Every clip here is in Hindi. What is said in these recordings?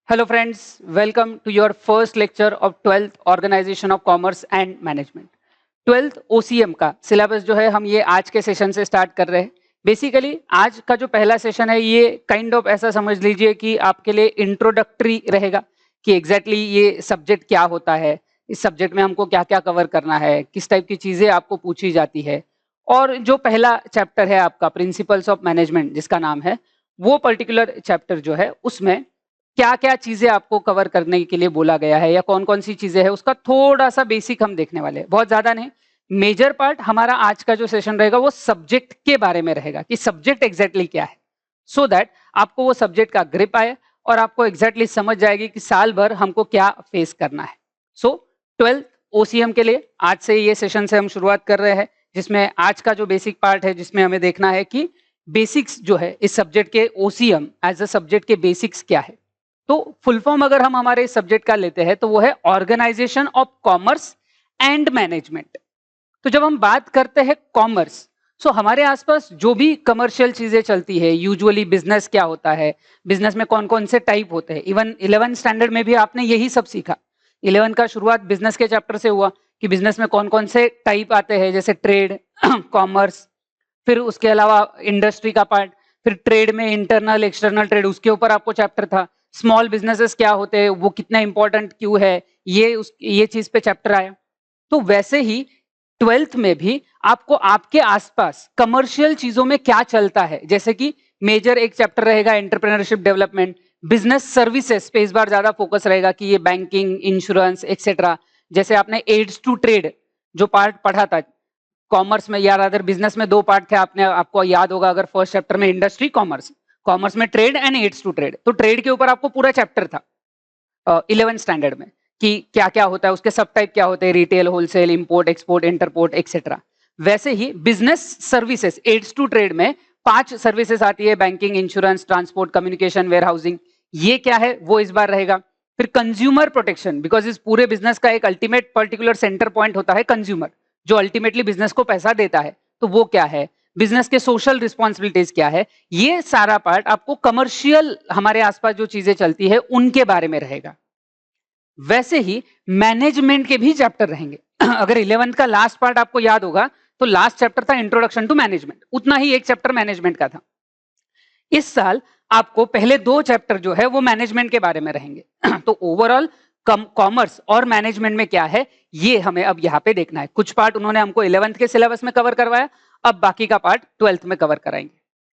Hello friends, welcome to your first lecture of 12th Organization of Commerce and Management. 12th OCM का सिलेबस जो है हम ये आज के सेशन से स्टार्ट कर रहे हैं. बेसिकली आज का जो पहला सेशन है ये काइंड ऑफ ऐसा समझ लीजिए कि आपके लिए इंट्रोडक्टरी रहेगा कि एग्जैक्टली ये सब्जेक्ट क्या होता है, इस सब्जेक्ट में हमको क्या क्या कवर करना है, किस टाइप की चीजें आपको पूछी जाती है. और जो पहला चैप्टर है आपका प्रिंसिपल्स ऑफ मैनेजमेंट जिसका नाम है, वो पर्टिकुलर चैप्टर जो है उसमें क्या क्या चीजें आपको कवर करने के लिए बोला गया है या कौन कौन सी चीजें हैं उसका थोड़ा सा बेसिक हम देखने वाले हैं, बहुत ज्यादा नहीं. मेजर पार्ट हमारा आज का जो सेशन रहेगा वो सब्जेक्ट के बारे में रहेगा कि सब्जेक्ट एग्जैक्टली क्या है, सो दैट आपको वो सब्जेक्ट का ग्रिप आए और आपको एग्जैक्टली समझ जाएगी कि साल भर हमको क्या फेस करना है. सो 12th OCM के लिए आज से ये सेशन से हम शुरुआत कर रहे हैं, जिसमें आज का जो बेसिक पार्ट है जिसमें हमें देखना है कि बेसिक्स जो है इस सब्जेक्ट के OCM एज अ सब्जेक्ट के बेसिक्स क्या है. तो फुल फॉर्म अगर हम हमारे इस सब्जेक्ट का लेते हैं तो वो है organisation of commerce and management. तो जब हम बात करते हैं कॉमर्स, सो हमारे आसपास जो भी कमर्शियल चीजें चलती है, यूजुअली बिजनेस क्या होता है, बिजनेस में कौन कौन से टाइप होते हैं. इवन 11th स्टैंडर्ड में भी आपने यही सब सीखा. 11 का शुरुआत बिजनेस के चैप्टर से हुआ कि बिजनेस में कौन कौन से टाइप आते हैं, जैसे ट्रेड, कॉमर्स, फिर उसके अलावा इंडस्ट्री का पार्ट, फिर ट्रेड में इंटरनल एक्सटर्नल ट्रेड, उसके ऊपर आपको चैप्टर था. स्मॉल बिजनेसेस क्या होते हैं, वो कितना इंपॉर्टेंट क्यों है, ये चीज पे चैप्टर आया. तो वैसे ही 12th में भी आपको आपके आसपास कमर्शियल चीजों में क्या चलता है, जैसे कि मेजर एक चैप्टर रहेगा एंटरप्रेन्योरशिप डेवलपमेंट, बिजनेस सर्विसेज पे इस बार ज्यादा फोकस रहेगा कि ये बैंकिंग, इंश्योरेंस एक्सेट्रा. जैसे आपने एड्स टू ट्रेड जो पार्ट पढ़ा था कॉमर्स में, या अदर बिजनेस में दो पार्ट थे, आपको याद होगा अगर फर्स्ट चैप्टर में इंडस्ट्री, कॉमर्स, कॉमर्स में trade and aids to trade. तो ट्रेड के ऊपर आपको पूरा चैप्टर था 11th स्टैंडर्ड में कि क्या क्या होता है, उसके सब टाइप क्या होते हैं, retail, wholesale, import, export, entrepot etcetera. वैसे ही business services aids to trade में 5 सर्विसेज आती है, banking, insurance, transport, communication, warehousing. ये क्या है वो इस बार रहेगा. फिर कंज्यूमर प्रोटेक्शन, बिकॉज इस पूरे बिजनेस का एक अल्टीमेट पर्टिकुलर सेंटर पॉइंट होता है कंज्यूमर, जो अल्टीमेटली बिजनेस को पैसा देता है. तो वो क्या है, बिजनेस के सोशल रिस्पॉन्सिबिलिटीज क्या है, ये सारा पार्ट आपको कमर्शियल हमारे आसपास जो चीजें चलती है उनके बारे में रहेगा. वैसे ही मैनेजमेंट के भी चैप्टर रहेंगे. अगर 11th का लास्ट पार्ट आपको याद होगा तो लास्ट चैप्टर था इंट्रोडक्शन टू मैनेजमेंट, उतना ही एक चैप्टर मैनेजमेंट का था. इस साल आपको पहले 2 चैप्टर जो है वो मैनेजमेंट के बारे में रहेंगे. तो ओवरऑल कॉमर्स और मैनेजमेंट में क्या है ये हमें अब यहाँ पे देखना है. कुछ पार्ट उन्होंने हमको 11th के सिलेबस में कवर करवाया, अब बाकी का पार्ट 12th में कवर कराएंगे.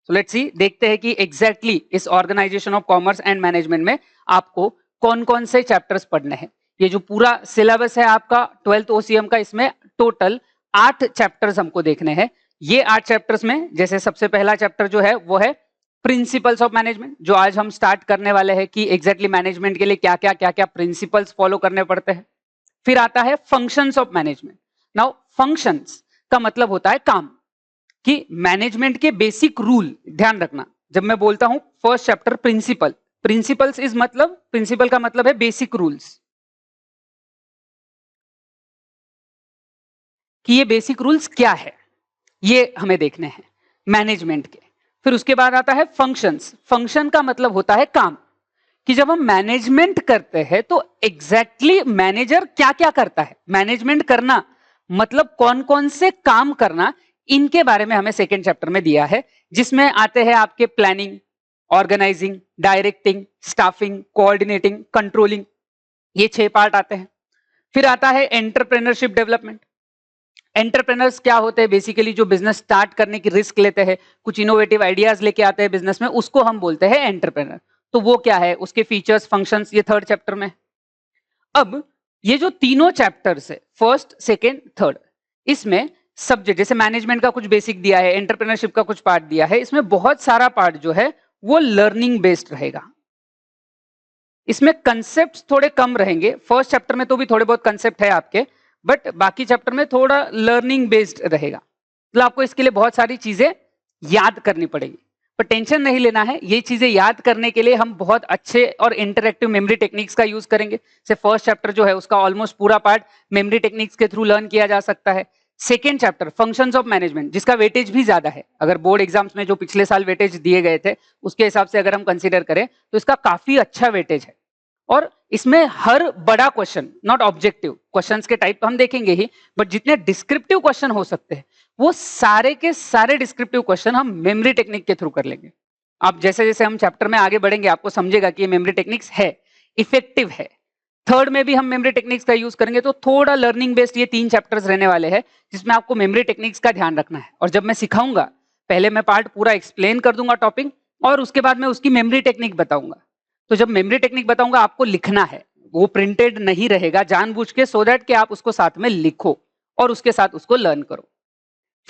सो लेट्स सी, देखते हैं कि एग्जैक्टली इस organisation of commerce and management में आपको कौन कौन से चैप्टर्स पढ़ने हैं. ये जो पूरा सिलेबस है आपका 12th OCM का, इसमें टोटल 8 चैप्टर्स हमको देखने हैं. ये 8 चैप्टर्स में जैसे सबसे पहला चैप्टर जो है वो है प्रिंसिपल्स ऑफ मैनेजमेंट, जो आज हम स्टार्ट करने वाले हैं कि एग्जैक्टली मैनेजमेंट के लिए क्या क्या प्रिंसिपल्स फॉलो करने पड़ते हैं. फिर आता है functions of management. Now functions का मतलब होता है काम, कि मैनेजमेंट के बेसिक रूल ध्यान रखना. जब मैं बोलता हूं first chapter principle, principles is मतलब, प्रिंसिपल का मतलब है बेसिक रूल्स, कि ये बेसिक रूल्स क्या है ये हमें देखने हैं मैनेजमेंट के. फिर उसके बाद आता है फंक्शंस. फंक्शन का मतलब होता है काम, कि जब हम मैनेजमेंट करते हैं तो एग्जैक्टली मैनेजर क्या क्या करता है, मैनेजमेंट करना मतलब कौन कौन से काम करना, इनके बारे में हमें सेकेंड चैप्टर में दिया है, जिसमें आते हैं आपके planning, organising, directing, staffing, coordinating, controlling. ये 6 पार्ट आते हैं. फिर आता है एंटरप्रेन्योरशिप डेवलपमेंट. एंटरप्रेनर्स क्या होते हैं, बेसिकली जो बिजनेस स्टार्ट करने की रिस्क लेते हैं, कुछ इनोवेटिव आइडियाज लेके आते हैं बिजनेस में, उसको हम बोलते हैं एंटरप्रेनर. तो वो क्या है, उसके फीचर्स, फंक्शंस, ये 3rd चैप्टर में. अब ये जो तीनों चैप्टर्स है, फर्स्ट, सेकेंड, थर्ड, इसमें सब्जेक्ट जैसे मैनेजमेंट का कुछ बेसिक दिया है, एंटरप्रेन्योरशिप का कुछ पार्ट दिया है, इसमें बहुत सारा पार्ट जो है वो लर्निंग बेस्ड रहेगा. इसमें कंसेप्ट थोड़े कम रहेंगे. फर्स्ट चैप्टर में तो भी थोड़े बहुत कंसेप्ट है आपके, बट बाकी चैप्टर में थोड़ा लर्निंग बेस्ड रहेगा. मतलब आपको इसके लिए बहुत सारी चीजें याद करनी पड़ेगी, पर टेंशन नहीं लेना है. ये चीजें याद करने के लिए हम बहुत अच्छे और इंटरैक्टिव मेमोरी टेक्निक्स का यूज करेंगे. से फर्स्ट चैप्टर जो है उसका ऑलमोस्ट पूरा पार्ट मेमोरी टेक्निक्स के थ्रू लर्न किया जा सकता है. Second chapter functions of management, जिसका वेटेज भी ज्यादा है. अगर बोर्ड एग्जाम्स में जो पिछले साल वेटेज दिए गए थे उसके हिसाब से अगर हम कंसीडर करें तो इसका काफी अच्छा वेटेज है. और इसमें हर बड़ा क्वेश्चन, नॉट ऑब्जेक्टिव क्वेश्चंस के टाइप तो हम देखेंगे ही, बट जितने डिस्क्रिप्टिव क्वेश्चन हो सकते हैं वो सारे के सारे डिस्क्रिप्टिव क्वेश्चन हम मेमोरी टेक्निक के थ्रू कर लेंगे। आप जैसे जैसे हम चैप्टर में आगे बढ़ेंगे आपको समझेगा कि ये मेमोरी टेक्निक्स है, इफेक्टिव है। थर्ड में भी हम मेमोरी टेक्निक्स का यूज करेंगे, तो थोड़ा लर्निंग बेस्ड ये 3 चैप्टर्स रहने वाले हैं जिसमें आपको मेमोरी टेक्निक्स का ध्यान रखना है। और जब मैं सिखाऊंगा पहले मैं पार्ट पूरा एक्सप्लेन कर दूंगा टॉपिक, और उसके बाद मैं उसकी मेमोरी टेक्निक बताऊंगा। तो जब मेमोरी टेक्निक बताऊंगा आपको लिखना है, वो प्रिंटेड नहीं रहेगा जानबूझ के, सो दैट कि आप उसको साथ में लिखो और उसके साथ उसको लर्न करो।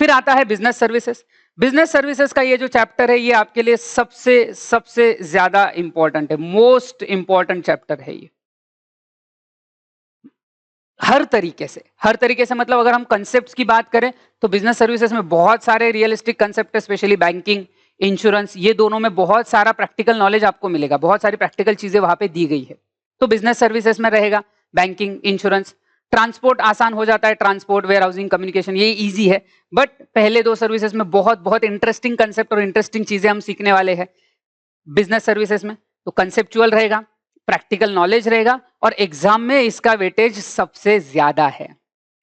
फिर आता है बिजनेस सर्विसेज। बिजनेस सर्विसेज का ये जो चैप्टर है ये आपके लिए सबसे सबसे ज्यादा इंपॉर्टेंट है, मोस्ट इंपॉर्टेंट चैप्टर है ये। हर तरीके से मतलब अगर हम कंसेप्ट्स की बात करें तो बिजनेस सर्विसेज में बहुत सारे रियलिस्टिक कंसेप्ट है, स्पेशली बैंकिंग, इंश्योरेंस, ये दोनों में बहुत सारा प्रैक्टिकल नॉलेज आपको मिलेगा, बहुत सारी प्रैक्टिकल चीजें वहां पे दी गई है। तो बिजनेस सर्विसेज में रहेगा बैंकिंग, इंश्योरेंस, ट्रांसपोर्ट आसान हो जाता है, ट्रांसपोर्ट, वेयर हाउसिंग, कम्युनिकेशन, ये इजी है। बट पहले 2 सर्विसेज में बहुत बहुत इंटरेस्टिंग कंसेप्ट और इंटरेस्टिंग चीजें हम सीखने वाले हैं बिजनेस सर्विसेज में। तो कंसेप्चुअल रहेगा, प्रैक्टिकल नॉलेज रहेगा, और एग्जाम में इसका वेटेज सबसे ज्यादा है।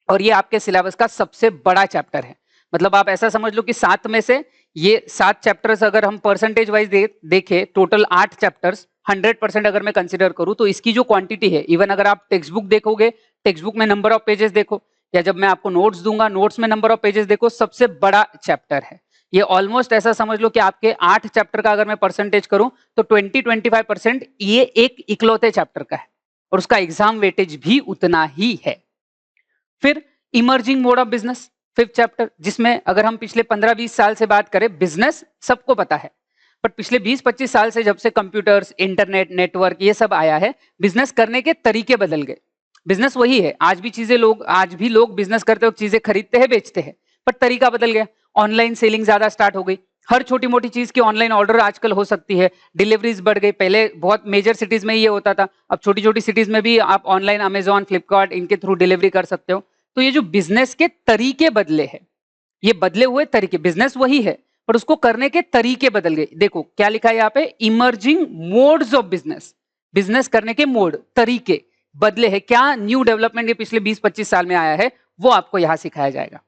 और ये आपके सिलेबस का सबसे बड़ा चैप्टर है। मतलब आप ऐसा समझ लो कि 7 में से ये 7 चैप्टर्स अगर हम परसेंटेज वाइज देखें, टोटल 8 चैप्टर्स 100% अगर मैं कंसिडर करूं, तो इसकी जो क्वांटिटी है, इवन अगर आप टेक्स्ट बुक देखोगे, टेक्स्ट बुक में नंबर ऑफ पेजेस देखो, या जब मैं आपको नोट्स दूंगा नोट्स में नंबर ऑफ पेजेस देखो, सबसे बड़ा चैप्टर है ये। ऑलमोस्ट ऐसा समझ लो कि आपके 8 चैप्टर का अगर मैं परसेंटेज करूं तो 20-25% ये एक इकलौते चैप्टर का है, और उसका एग्जाम वेटेज भी उतना ही है। फिर emerging mode of business, 5th chapter, जिसमें अगर हम पिछले 15-20 साल से बात करें, बिजनेस सबको पता है, बट पिछले 20-25 साल से जब से कंप्यूटर्स, इंटरनेट, नेटवर्क ये सब आया है, बिजनेस करने के तरीके बदल गए। बिजनेस वही है, आज भी लोग बिजनेस करते वक्त चीजें खरीदते हैं, बेचते हैं, पर तरीका बदल गया। ऑनलाइन सेलिंग ज्यादा स्टार्ट हो गई, हर छोटी मोटी चीज की ऑनलाइन ऑर्डर आजकल हो सकती है, डिलीवरीज बढ़ गई। पहले बहुत मेजर सिटीज में ये होता था, अब छोटी छोटी सिटीज में भी आप ऑनलाइन अमेजॉन, फ्लिपकार्ट, इनके थ्रू डिलीवरी कर सकते हो। तो ये जो बिजनेस के तरीके बदले हैं, ये बदले हुए तरीके, बिजनेस वही है पर उसको करने के तरीके बदल गए। देखो क्या लिखा है यहाँ पे, emerging modes of business, business करने के मोड, तरीके बदले हैं। क्या न्यू डेवलपमेंट ये पिछले 20-25 साल में आया है, वो आपको यहां सिखाया जाएगा।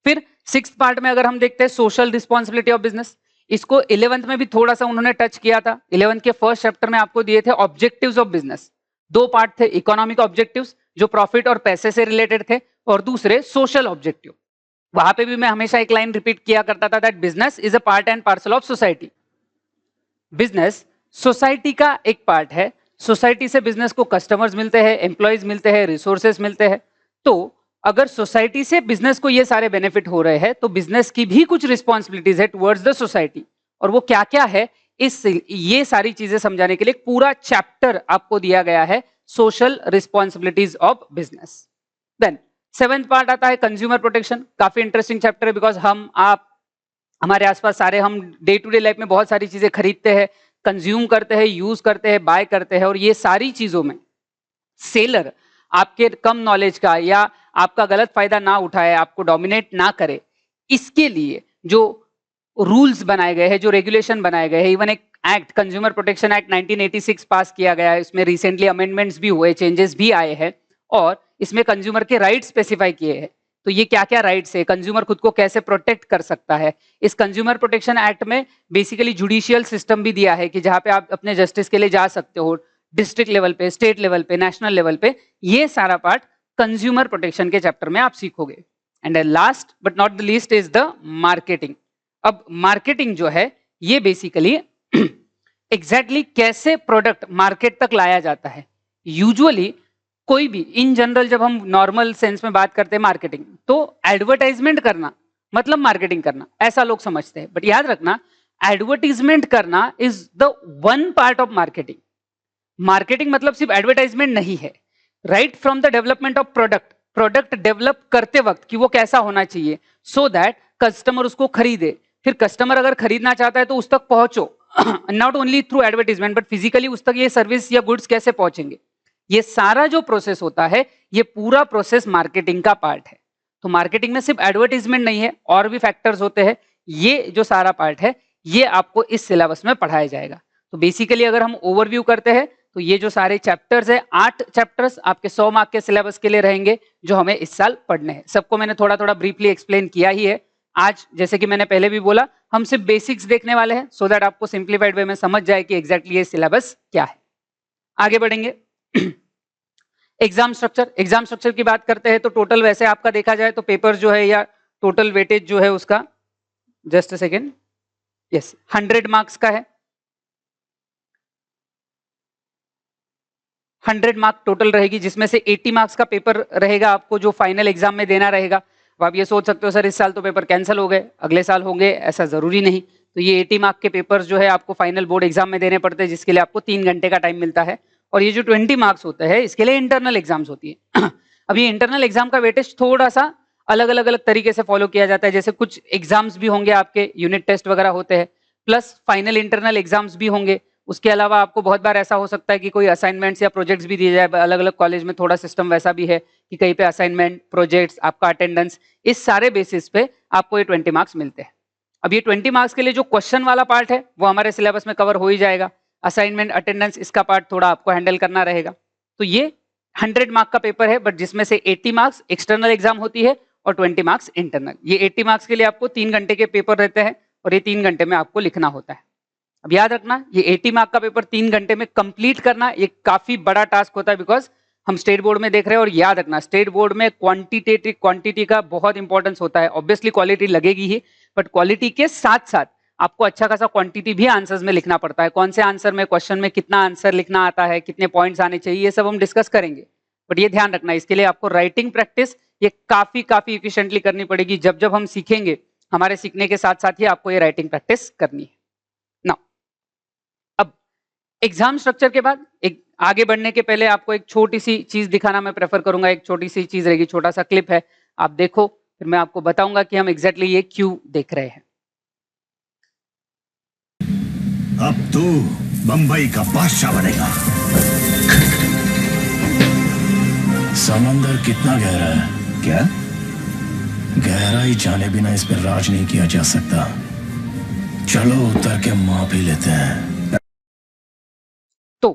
फिर 6th पार्ट में अगर हम देखते हैं सोशल रिस्पॉन्सिबिलिटी ऑफ बिजनेस, इसको 11th में भी थोड़ा सा उन्होंने टच किया था। 11th के फर्स्ट चैप्टर में आपको दिए थे ऑब्जेक्टिव्स ऑफ बिजनेस, 2 पार्ट थे, इकोनॉमिक ऑब्जेक्टिव्स जो प्रॉफिट और पैसे से रिलेटेड थे, और दूसरे सोशल ऑब्जेक्टिव। वहां पे भी मैं हमेशा एक लाइन रिपीट किया करता था, that business is a part and parcel of society. Business society का एक पार्ट है, सोसाइटी से बिजनेस को कस्टमर्स मिलते हैं, एम्प्लॉयज मिलते हैं, रिसोर्सेज मिलते हैं। तो अगर सोसाइटी से बिजनेस को ये सारे बेनिफिट हो रहे हैं, तो बिजनेस की भी कुछ रिस्पॉन्सिबिलिटीज है टुवर्ड्स द सोसाइटी, और वो क्या क्या है, ये सारी चीजें समझाने के लिए पूरा चैप्टर आपको दिया गया है, social responsibilities of business. Then 7th part आता है कंज्यूमर प्रोटेक्शन, काफी इंटरेस्टिंग चैप्टर है, बिकॉज हमारे आसपास सारे हम डे टू डे लाइफ में बहुत सारी चीजें खरीदते हैं, कंज्यूम करते हैं, यूज करते हैं, बाय करते हैं, और ये सारी चीजों में सेलर आपके कम नॉलेज का या आपका गलत फायदा ना उठाए, आपको डोमिनेट ना करे, इसके लिए जो रूल्स बनाए गए हैं, जो रेगुलेशन बनाए गए हैं, इवन एक एक्ट, कंज्यूमर प्रोटेक्शन एक्ट 1986 पास किया गया है, इसमें रिसेंटली अमेंडमेंट्स भी हुए, चेंजेस भी आए हैं, और इसमें कंज्यूमर के राइट स्पेसिफाई किए हैं। तो ये क्या क्या राइट्स है, कंज्यूमर खुद को कैसे प्रोटेक्ट कर सकता है। इस कंज्यूमर प्रोटेक्शन एक्ट में बेसिकली जुडिशियल सिस्टम भी दिया है कि जहां पे आप अपने जस्टिस के लिए जा सकते हो, डिस्ट्रिक्ट लेवल पे, स्टेट लेवल पे, नेशनल लेवल पे, ये सारा पार्ट कंज्यूमर प्रोटेक्शन के चैप्टर में आप सीखोगे। And last but not the least is the marketing. अब मार्केटिंग जो है ये बेसिकली एग्जैक्टली कैसे प्रोडक्ट मार्केट तक लाया जाता है। यूजुअली कोई भी इन जनरल जब हम नॉर्मल सेंस में बात करते हैं मार्केटिंग, तो एडवर्टाइजमेंट करना मतलब मार्केटिंग करना, ऐसा लोग समझते हैं। बट याद रखना, एडवर्टाइजमेंट करना is the one part of marketing. Marketing मतलब सिर्फ एडवर्टाइजमेंट नहीं है। Right from the development of product develop करते वक्त कि वो कैसा होना चाहिए, सो दैट कस्टमर उसको खरीदे। फिर कस्टमर अगर खरीदना चाहता है तो उस तक पहुंचो, not only through advertisement but physically उस तक ये सर्विस या गुड्स कैसे पहुंचेंगे। ये सारा जो प्रोसेस होता है, ये पूरा प्रोसेस मार्केटिंग का पार्ट है। तो मार्केटिंग में सिर्फ एडवर्टाइजमेंट नहीं है, और भी फैक्टर्स होते हैं। ये जो सारा पार्ट है ये आपको इस सिलेबस में पढ़ाया जाएगा। तो बेसिकली अगर हम ओवरव्यू करते हैं, तो ये जो सारे चैप्टर्स है 8 चैप्टर्स आपके 100 मार्क के सिलेबस के लिए रहेंगे जो हमें इस साल पढ़ने हैं। सबको मैंने थोड़ा थोड़ा ब्रीफली एक्सप्लेन किया ही है। आज जैसे कि मैंने पहले भी बोला हम सिर्फ बेसिक्स देखने वाले हैं सो दैट आपको सिंप्लीफाइड वे में समझ जाए कि एग्जैक्टली ये सिलेबस क्या है। आगे बढ़ेंगे। एग्जाम स्ट्रक्चर की बात करते हैं तो टोटल वैसे आपका देखा जाए तो पेपर जो है या टोटल वेटेज जो है उसका just a second, yes 100 marks का है। 100 मार्क टोटल रहेगी जिसमें से 80 मार्क्स का पेपर रहेगा आपको जो फाइनल एग्जाम में देना रहेगा। अब आप ये सोच सकते हो सर इस साल तो पेपर कैंसिल हो गए अगले साल होंगे, ऐसा जरूरी नहीं। तो ये 80 मार्क के पेपर जो है आपको फाइनल बोर्ड एग्जाम में देने पड़ते हैं जिसके लिए आपको 3 घंटे का टाइम मिलता है। और ये जो 20 मार्क्स होते हैं इसके लिए इंटरनल एग्जाम्स होती है। अब ये इंटरनल एग्जाम का वेटेज थोड़ा सा अलग अलग तरीके से फॉलो किया जाता है। जैसे कुछ एग्जाम्स भी होंगे आपके, यूनिट टेस्ट वगैरह होते हैं, प्लस फाइनल इंटरनल एग्जाम्स भी होंगे। उसके अलावा आपको बहुत बार ऐसा हो सकता है कि कोई असाइनमेंट्स या प्रोजेक्ट्स भी दिए जाए। अलग अलग कॉलेज में थोड़ा सिस्टम वैसा भी है कि कहीं पे असाइनमेंट, प्रोजेक्ट्स, आपका अटेंडेंस, इस सारे बेसिस पे आपको ये 20 मार्क्स मिलते हैं। अब ये 20 मार्क्स के लिए जो क्वेश्चन वाला पार्ट है वो हमारे सिलेबस में कवर हो ही जाएगा। असाइनमेंट, अटेंडेंस, इसका पार्ट थोड़ा आपको हैंडल करना रहेगा। तो ये 100 मार्क का पेपर है बट जिसमें से 80 मार्क्स एक्सटर्नल एग्जाम होती है और 20 मार्क्स इंटरनल। ये 80 मार्क्स के लिए आपको 3 घंटे के पेपर रहते हैं और ये 3 घंटे में आपको लिखना होता है। अब याद रखना ये 80 मार्क का पेपर 3 घंटे में कंप्लीट करना ये काफी बड़ा टास्क होता है बिकॉज हम स्टेट बोर्ड में देख रहे हैं। और याद रखना स्टेट बोर्ड में क्वांटिटी का बहुत इंपॉर्टेंस होता है। ऑब्वियसली क्वालिटी लगेगी ही बट क्वालिटी के साथ साथ आपको अच्छा खासा क्वांटिटी भी आंसर्स में लिखना पड़ता है। कौन से आंसर में, क्वेश्चन में कितना आंसर लिखना आता है, कितने पॉइंट्स आने चाहिए, ये सब हम डिस्कस करेंगे। बट ये ध्यान रखना इसके लिए आपको राइटिंग प्रैक्टिस ये काफी इफिशिएंटली करनी पड़ेगी। जब जब हम सीखेंगे हमारे सीखने के साथ साथ ही आपको ये राइटिंग प्रैक्टिस करनी है। एग्जाम स्ट्रक्चर के बाद एक आगे बढ़ने के पहले आपको एक छोटी सी चीज दिखाना मैं प्रेफर करूंगा। एक छोटी सी चीज रहेगी, छोटा सा क्लिप है, आप देखो फिर मैं आपको बताऊंगा कि हम एग्जैक्टली ये क्यों देख रहे हैं। अब तू बंबई का बादशाह बनेगा। समंदर कितना गहरा है? क्या गहराई जाने बिना इस पर राज नहीं किया जा सकता। चलो उतर के माप ही लेते हैं। तो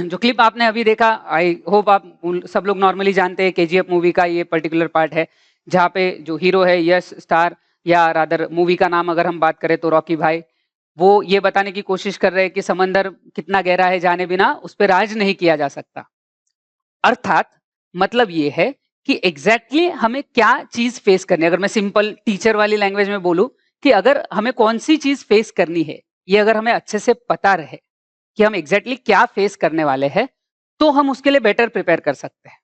जो क्लिप आपने अभी देखा आई होप आप सब लोग नॉर्मली जानते हैं केजीएफ मूवी का ये पर्टिकुलर पार्ट है जहाँ पे जो हीरो है यश स्टार या रादर मूवी का नाम अगर हम बात करें तो रॉकी भाई, वो ये बताने की कोशिश कर रहे हैं कि समंदर कितना गहरा है जाने बिना उस पर राज नहीं किया जा सकता। अर्थात मतलब ये है कि एग्जैक्टली हमें क्या चीज फेस करनी है। अगर मैं सिंपल टीचर वाली लैंग्वेज में बोलूं कि अगर हमें कौन सी चीज फेस करनी है ये अगर हमें अच्छे से पता रहे कि हम एग्जैक्टली क्या फेस करने वाले हैं तो हम उसके लिए बेटर प्रिपेयर कर सकते हैं।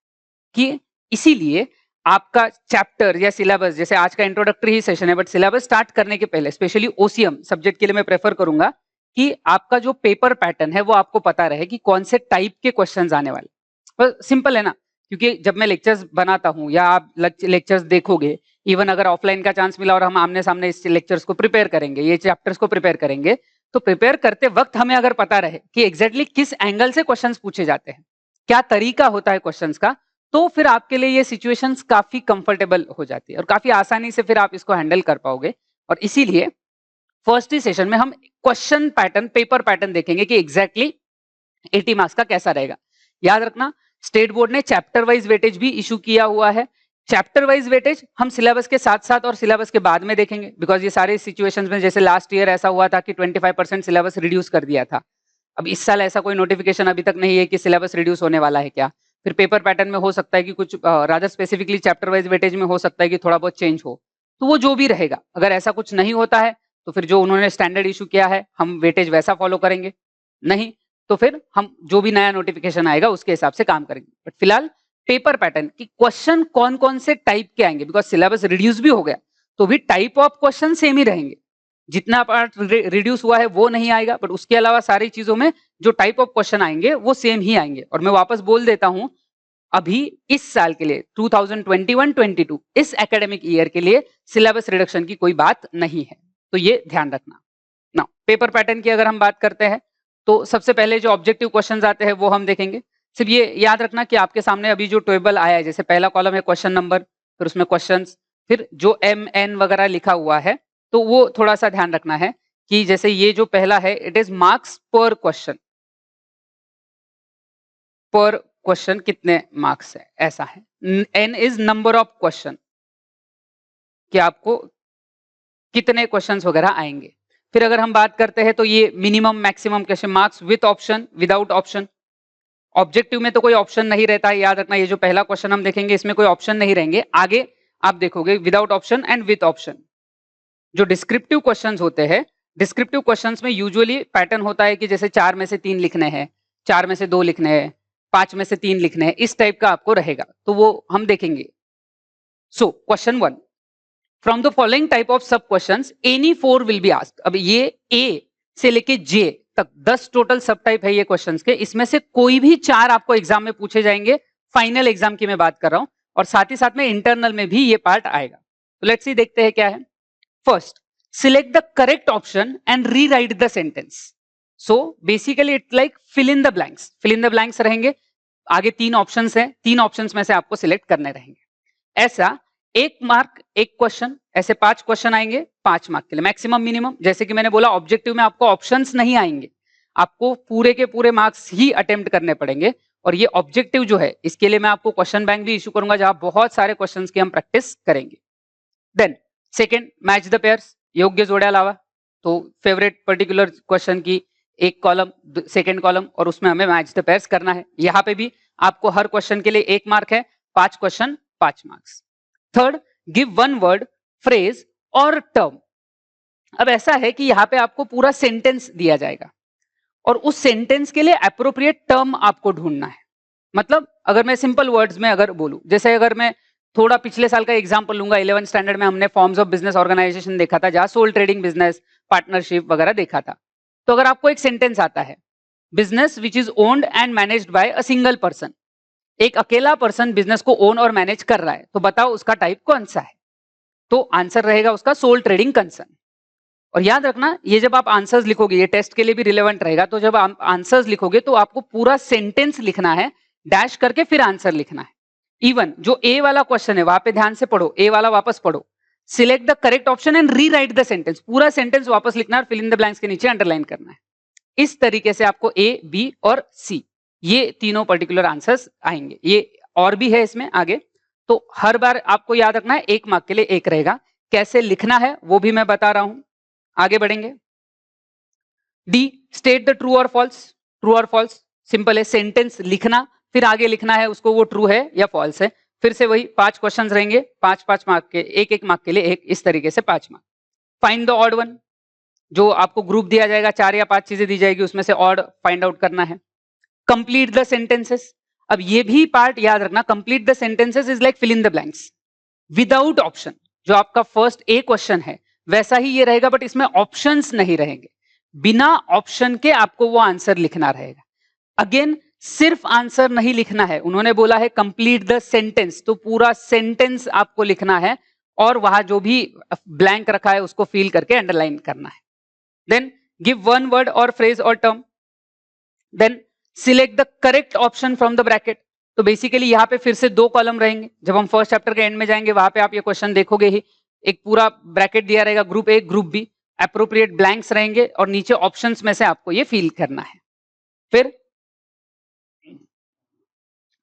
कि इसीलिए आपका चैप्टर या सिलेबस, जैसे आज का इंट्रोडक्टरी ही सेशन है बट सिलेबस स्टार्ट करने के पहले स्पेशली ओसीएम सब्जेक्ट के लिए मैं प्रेफर करूंगा कि आपका जो पेपर पैटर्न है वो आपको पता रहे कि कौन से टाइप के क्वेश्चंस आने वाले। पर सिंपल है ना, क्योंकि जब मैं लेक्चर्स बनाता हूं या आप लेक्चर्स देखोगे, इवन अगर ऑफलाइन का चांस मिला और हम आमने सामने इस लेक्चर्स को प्रिपेयर करेंगे, ये चैप्टर्स को प्रिपेयर करेंगे, तो प्रिपेयर करते वक्त हमें अगर पता रहे कि एग्जैक्टली किस एंगल से क्वेश्चंस पूछे जाते हैं, क्या तरीका होता है क्वेश्चंस का, तो फिर आपके लिए ये सिचुएशंस काफी कंफर्टेबल हो जाती है और काफी आसानी से फिर आप इसको हैंडल कर पाओगे। और इसीलिए फर्स्ट ही सेशन में हम क्वेश्चन पैटर्न, पेपर पैटर्न देखेंगे कि एग्जैक्टली 80 मार्क्स का कैसा रहेगा। याद रखना स्टेट बोर्ड ने चैप्टर वाइज वेटेज भी इशू किया हुआ है। चैप्टर वाइज वेटेज हम सिलेबस के साथ साथ और सिलेबस के बाद में देखेंगे बिकॉज ये सारे सिचुएशंस में जैसे लास्ट ईयर ऐसा हुआ था कि 25% सिलेबस रिड्यूस कर दिया था। अब इस साल ऐसा कोई नोटिफिकेशन अभी तक नहीं है कि सिलेबस रिड्यूस होने वाला है क्या। फिर पेपर पैटर्न में हो सकता है कि कुछ rather specifically chapter wise weightage में हो सकता है कि थोड़ा बहुत चेंज हो, तो वो जो भी रहेगा। अगर ऐसा कुछ नहीं होता है तो फिर जो उन्होंने स्टैंडर्ड इशू किया है हम वेटेज वैसा फॉलो करेंगे, नहीं तो फिर हम जो भी नया नोटिफिकेशन आएगा उसके हिसाब से काम करेंगे। बट फिलहाल पेपर पैटर्न की क्वेश्चन कौन कौन से टाइप के आएंगे, बिकॉज सिलेबस रिड्यूस भी हो गया तो भी टाइप ऑफ क्वेश्चन सेम ही रहेंगे। जितना पार्ट रिड्यूस हुआ है वो नहीं आएगा बट उसके अलावा सारी चीजों में जो टाइप ऑफ क्वेश्चन आएंगे वो सेम ही आएंगे। और मैं वापस बोल देता हूं अभी इस साल के लिए 2021-22 इस एकेडमिक ईयर के लिए सिलेबस रिडक्शन की कोई बात नहीं है, तो ये ध्यान रखना ना। पेपर पैटर्न की अगर हम बात करते हैं तो सबसे पहले जो ऑब्जेक्टिव क्वेश्चंस आते हैं वो हम देखेंगे। सिर्फ ये याद रखना कि आपके सामने अभी जो टेबल आया है, जैसे पहला कॉलम है क्वेश्चन नंबर, फिर उसमें क्वेश्चंस, फिर जो MN वगैरह लिखा हुआ है तो वो थोड़ा सा ध्यान रखना है कि जैसे ये जो पहला है इट इज मार्क्स पर क्वेश्चन। पर क्वेश्चन कितने मार्क्स है, ऐसा है। n is number of question, कि आपको कितने क्वेश्चंस वगैरह आएंगे। फिर अगर हम बात करते हैं तो ये minimum maximum question marks with option, without option. Objective में तो कोई ऑप्शन नहीं रहता है, याद रखना। ये जो पहला क्वेश्चन हम देखेंगे इसमें कोई ऑप्शन नहीं रहेंगे, आगे आप देखोगे without option and with option. जो डिस्क्रिप्टिव क्वेश्चंस होते हैं, डिस्क्रिप्टिव क्वेश्चंस में यूजुअली पैटर्न होता है कि जैसे 4 में से 3 लिखने हैं, 4 में से 2 लिखने हैं, 5 में से 3 लिखने हैं, इस टाइप का आपको रहेगा, तो वो हम देखेंगे। So question 1, from the following type of sub questions any 4 will be asked. अब ये ए से लेके जे तक 10 टोटल सब टाइप है ये क्वेश्चंस के, इसमें से कोई भी 4 आपको एग्जाम में पूछे जाएंगे। फाइनल एग्जाम की मैं बात कर रहा हूं, और साथ ही साथ में इंटरनल में भी ये पार्ट आएगा। तो लेट्स सी, देखते हैं क्या है। First, select the correct option and rewrite the sentence. So basically it like fill in the blanks. Fill in the blanks रहेंगे, आगे 3 ऑप्शंस हैं, 3 ऑप्शंस में से आपको सिलेक्ट करने रहेंगे। ऐसा 1 मार्क 1 क्वेश्चन, ऐसे 5 क्वेश्चन आएंगे 5 मार्क के लिए, मैक्सिमम मिनिमम। जैसे कि मैंने बोला, ऑब्जेक्टिव में आपको ऑप्शंस नहीं आएंगे, आपको पूरे के पूरे मार्क्स ही अटेम्प्ट करने पड़ेंगे। और ये ऑब्जेक्टिव जो है, इसके लिए मैं आपको क्वेश्चन बैंक भी इशू करूंगा, जहां बहुत सारे क्वेश्चंस की हम प्रैक्टिस करेंगे। Then second, match the pairs, योग्य जोड्या लावा। तो फेवरेट पर्टिकुलर क्वेश्चन की एक कॉलम, सेकंड कॉलम, और उसमें हमें मैच द पेयर्स करना है। यहां पे भी आपको हर क्वेश्चन के लिए 1 मार्क है, 5 question 5 marks. Third, give 1 word, phrase और टर्म। अब ऐसा है कि यहां पे आपको पूरा सेंटेंस दिया जाएगा, और उस सेंटेंस के लिए एप्रोप्रिएट टर्म आपको ढूंढना है। मतलब अगर मैं सिंपल वर्ड्स में अगर बोलूं, जैसे अगर मैं थोड़ा पिछले साल का एग्जांपल लूंगा, 11th स्टैंडर्ड में हमने फॉर्म्स ऑफ बिजनेस ऑर्गेनाइजेशन देखा था, जहां सोल ट्रेडिंग बिजनेस, पार्टनरशिप वगैरह देखा था। तो अगर आपको एक सेंटेंस आता है, business which is owned and managed by a single person, एक अकेला पर्सन बिजनेस को ओन और मैनेज कर रहा है, तो बताओ उसका टाइप कौन सा है। तो आंसर रहेगा उसका सोल ट्रेडिंग कंसर्न। और याद रखना, ये जब आप आंसर्स लिखोगे, ये टेस्ट के लिए भी रिलेवेंट रहेगा, तो जब आप आंसर्स लिखोगे तो आपको पूरा सेंटेंस लिखना है, डैश करके फिर आंसर लिखना है। इवन जो ए वाला क्वेश्चन है, वहां पे ध्यान से पढ़ो, ए वाला वापस पढ़ो, select the correct option and rewrite the sentence. पूरा सेंटेंस वापस लिखना है, फिल इन द ब्लैंक्स के नीचे अंडरलाइन करना है। इस तरीके से आपको ए, बी और सी, ये तीनों पर्टिकुलर आंसर्स आएंगे। ये और भी है इसमें आगे, तो हर बार आपको याद रखना है 1 मार्क के लिए 1 रहेगा। कैसे लिखना है वो भी मैं बता रहा हूं, आगे बढ़ेंगे। डी, स्टेट द ट्रू और फॉल्स। ट्रू और फॉल्स सिंपल है, सेंटेंस लिखना, फिर आगे लिखना है उसको, वो ट्रू है या फॉल्स है। फिर से वही 5 क्वेश्चंस रहेंगे, 5-5 मार्क के, 1-1 मार्क के लिए 1, इस तरीके से 5 mark. Find the odd one, जो आपको ग्रुप दिया जाएगा, 4 या 5 चीजें दी जाएगी, उसमें से ऑड फाइंड आउट करना है। कंप्लीट द सेंटेंसेस, अब ये भी पार्ट याद रखना, complete the sentences is like fill in the blanks without option. जो आपका फर्स्ट ए क्वेश्चन है वैसा ही ये रहेगा, बट इसमें ऑप्शंस नहीं रहेंगे, बिना ऑप्शन के आपको वो आंसर लिखना रहेगा। अगेन सिर्फ आंसर नहीं लिखना है, उन्होंने बोला है कंप्लीट द सेंटेंस, तो पूरा सेंटेंस आपको लिखना है, और वहां जो भी ब्लैंक रखा है उसको फिल करके अंडरलाइन करना है। देन गिव 1 वर्ड और फ्रेज और term. Then select the correct option from the bracket. तो बेसिकली यहाँ पे फिर से 2 कॉलम रहेंगे, जब हम फर्स्ट चैप्टर के एंड में जाएंगे वहां पे आप ये क्वेश्चन देखोगे ही, एक पूरा ब्रैकेट दिया रहेगा, group A group B, appropriate blanks रहेंगे, और नीचे ऑप्शंस में से आपको ये फिल करना है। फिर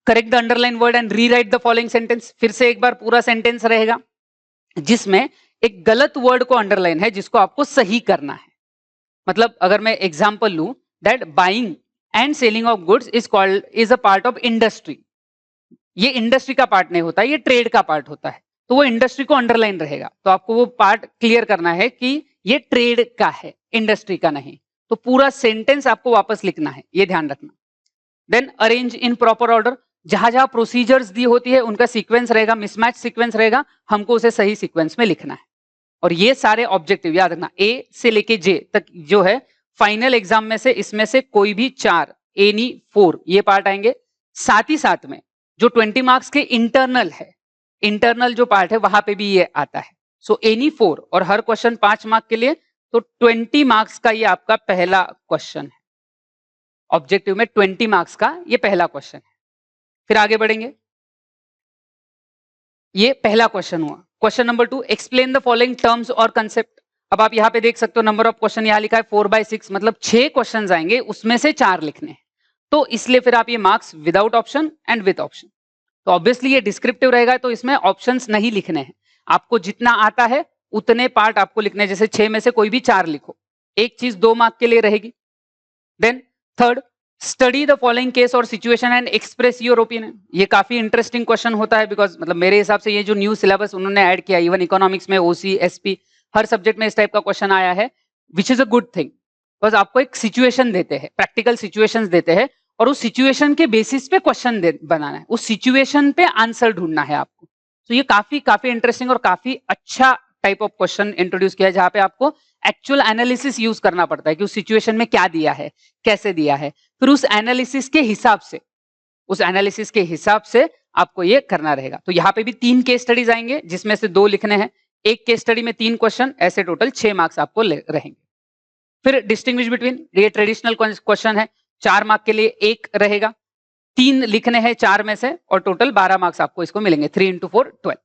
correct the underline word and rewrite the following sentence. फिर से एक बार पूरा सेंटेंस रहेगा जिसमें एक गलत वर्ड को अंडरलाइन है, जिसको आपको सही करना है। मतलब अगर मैं एग्जांपल लूं, that buying and selling of goods is a part of industry, ये इंडस्ट्री का पार्ट नहीं होता, ये ट्रेड का पार्ट होता है, तो वो इंडस्ट्री को अंडरलाइन रहेगा। तो आपको वो पार्ट क्लियर करना है कि ये ट्रेड का है, इंडस्ट्री का नहीं। तो पूरा सेंटेंस आपको वापस लिखना है, ये ध्यान रखना। Then arrange in proper order, जहां जहां प्रोसीजर्स दी होती है उनका सीक्वेंस रहेगा, मिसमैच सीक्वेंस रहेगा, हमको उसे सही सीक्वेंस में लिखना है। और ये सारे ऑब्जेक्टिव याद रखना, ए से लेके जे तक जो है फाइनल एग्जाम में से, इसमें से कोई भी 4, एनी 4 ये पार्ट आएंगे। साथ ही साथ में जो 20 मार्क्स के इंटरनल है, इंटरनल जो पार्ट है वहां पे भी ये आता है। सो एनी 4, और हर क्वेश्चन 5 मार्क के लिए, तो 20 मार्क्स का ये आपका पहला क्वेश्चन है। ऑब्जेक्टिव में 20 मार्क्स का ये पहला क्वेश्चन है। फिर आगे बढ़ेंगे, ये पहला क्वेश्चन हुआ। Question number 2, explain the following terms और कंसेप्ट। अब आप यहां पे देख सकते हो नंबर ऑफ क्वेश्चन यहां लिखा है 4/6, मतलब 6 क्वेश्चन आएंगे, उसमें से 4 लिखने हैं। तो इसलिए फिर आप ये marks without option and with option. तो ऑब्वियसली ये डिस्क्रिप्टिव रहेगा, तो इसमें ऑप्शंस नहीं लिखने हैं। आपको जितना आता है उतने पार्ट आपको लिखने हैं, जैसे 6 में से कोई भी 4 लिखो, एक चीज 2 मार्क के लिए रहेगी। Then third, study the following case or situation and express your opinion. ये काफी इंटरेस्टिंग क्वेश्चन होता है, बिकॉज मतलब मेरे हिसाब से ये जो न्यू सिलेबस उन्होंने ऐड किया, इवन इकोनॉमिक्स में ओसी एसपी हर सब्जेक्ट में इस टाइप का क्वेश्चन आया है, which is a good thing. Because आपको एक सिचुएशन देते हैं, प्रैक्टिकल सिचुएशंस देते हैं, और उस सिचुएशन के बेसिस पे क्वेश्चन बनाना है, उस सिचुएशन पे आंसर ढूंढना है आपको। तो ये काफी काफी इंटरेस्टिंग और काफी अच्छा टाइप ऑफ क्वेश्चन इंट्रोड्यूस किया है, जहां पे आपको एक्चुअल एनालिसिस यूज करना पड़ता है कि उस सिचुएशन में क्या दिया है, कैसे दिया है, फिर उस एनालिसिस के हिसाब से आपको ये करना रहेगा। तो यहाँ पे भी 3 केस स्टडीज आएंगे, जिसमें से 2 लिखने हैं, एक केस स्टडी में 3 क्वेश्चन, ऐसे टोटल 6 मार्क्स आपको रहेंगे। फिर डिस्टिंग्विश बिटवीन, ये ट्रेडिशनल क्वेश्चन है, 4 मार्क के लिए 1 रहेगा, 3 लिखने हैं 4 में से, और टोटल 12 मार्क्स आपको इसको मिलेंगे, 3 × 4 12।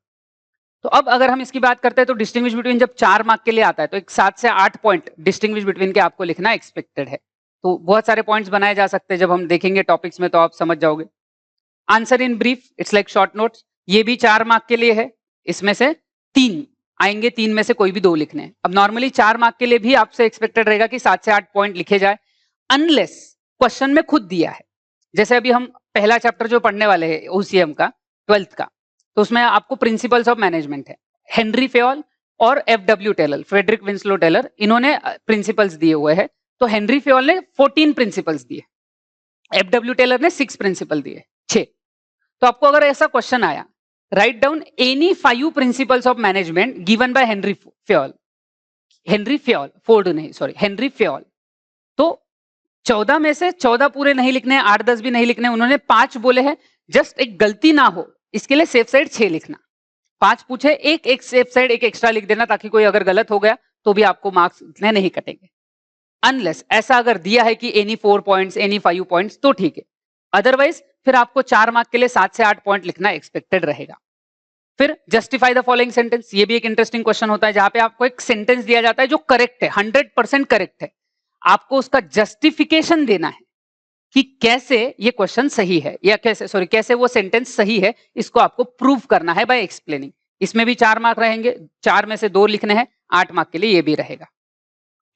तो अब अगर हम इसकी बात करते हैं, तो डिस्टिंग्विश बिटवीन जब 4 मार्क के लिए आता है, तो एक 7 से 8 पॉइंट डिस्टिंग्विश बिटवीन के आपको लिखना एक्सपेक्टेड है। तो बहुत सारे पॉइंट्स बनाए जा सकते हैं, जब हम देखेंगे टॉपिक्स में तो आप समझ जाओगे। Answer in brief, it's like short notes, ये भी 4 मार्क के लिए है, इसमें से 3 आएंगे, 3 में से कोई भी 2 लिखने हैं। अब नॉर्मली 4 मार्क के लिए भी आपसे एक्सपेक्टेड रहेगा कि 7 से 8 पॉइंट लिखे जाए, अनलेस क्वेश्चन में खुद दिया है। जैसे अभी हम पहला चैप्टर जो पढ़ने वाले हैं ओसीएम का 12th का, तो उसमें आपको प्रिंसिपल्स ऑफ मैनेजमेंट है, हेनरी फेयोल और FW Taylor, Frederick Winslow Taylor, इन्होंने प्रिंसिपल्स दिए हुए हैं। तो हेनरी फेयोल ने 14 प्रिंसिपल्स दिए, एफडब्ल्यू टेलर ने 6 प्रिंसिपल दिए, 6। तो आपको अगर ऐसा क्वेश्चन आया, write down any 5 principles of management given by Henry Fayol, Henry Fayol, तो 14 में से 14 पूरे नहीं लिखने, 8-10 भी नहीं लिखने, उन्होंने 5 बोले हैं। जस्ट एक गलती ना हो इसके लिए सेफ साइड 6 लिखना, 5 पूछे, एक सेफ साइड एक एक्स्ट्रा लिख देना, ताकि कोई अगर गलत हो गया तो भी आपको मार्क्स इतने नहीं कटेंगे। अनलेस ऐसा अगर दिया है कि एनी 4 पॉइंट्स, एनी 5 पॉइंट्स, तो ठीक है, अदरवाइज फिर आपको 4 मार्क के लिए 7 से 8 पॉइंट लिखना एक्सपेक्टेड रहेगा। फिर जस्टिफाई द फॉलोइंग सेंटेंस, ये भी एक इंटरेस्टिंग क्वेश्चन होता है, जहां पे आपको एक सेंटेंस दिया जाता है जो करेक्ट है, 100% करेक्ट है, आपको उसका जस्टिफिकेशन देना है कि कैसे ये क्वेश्चन सही है, या कैसे वो सेंटेंस सही है, इसको आपको प्रूव करना है बाय एक्सप्लेनिंग। इसमें भी 4 मार्क रहेंगे, 4 में से 2 लिखने हैं, 8 मार्क के लिए ये भी रहेगा।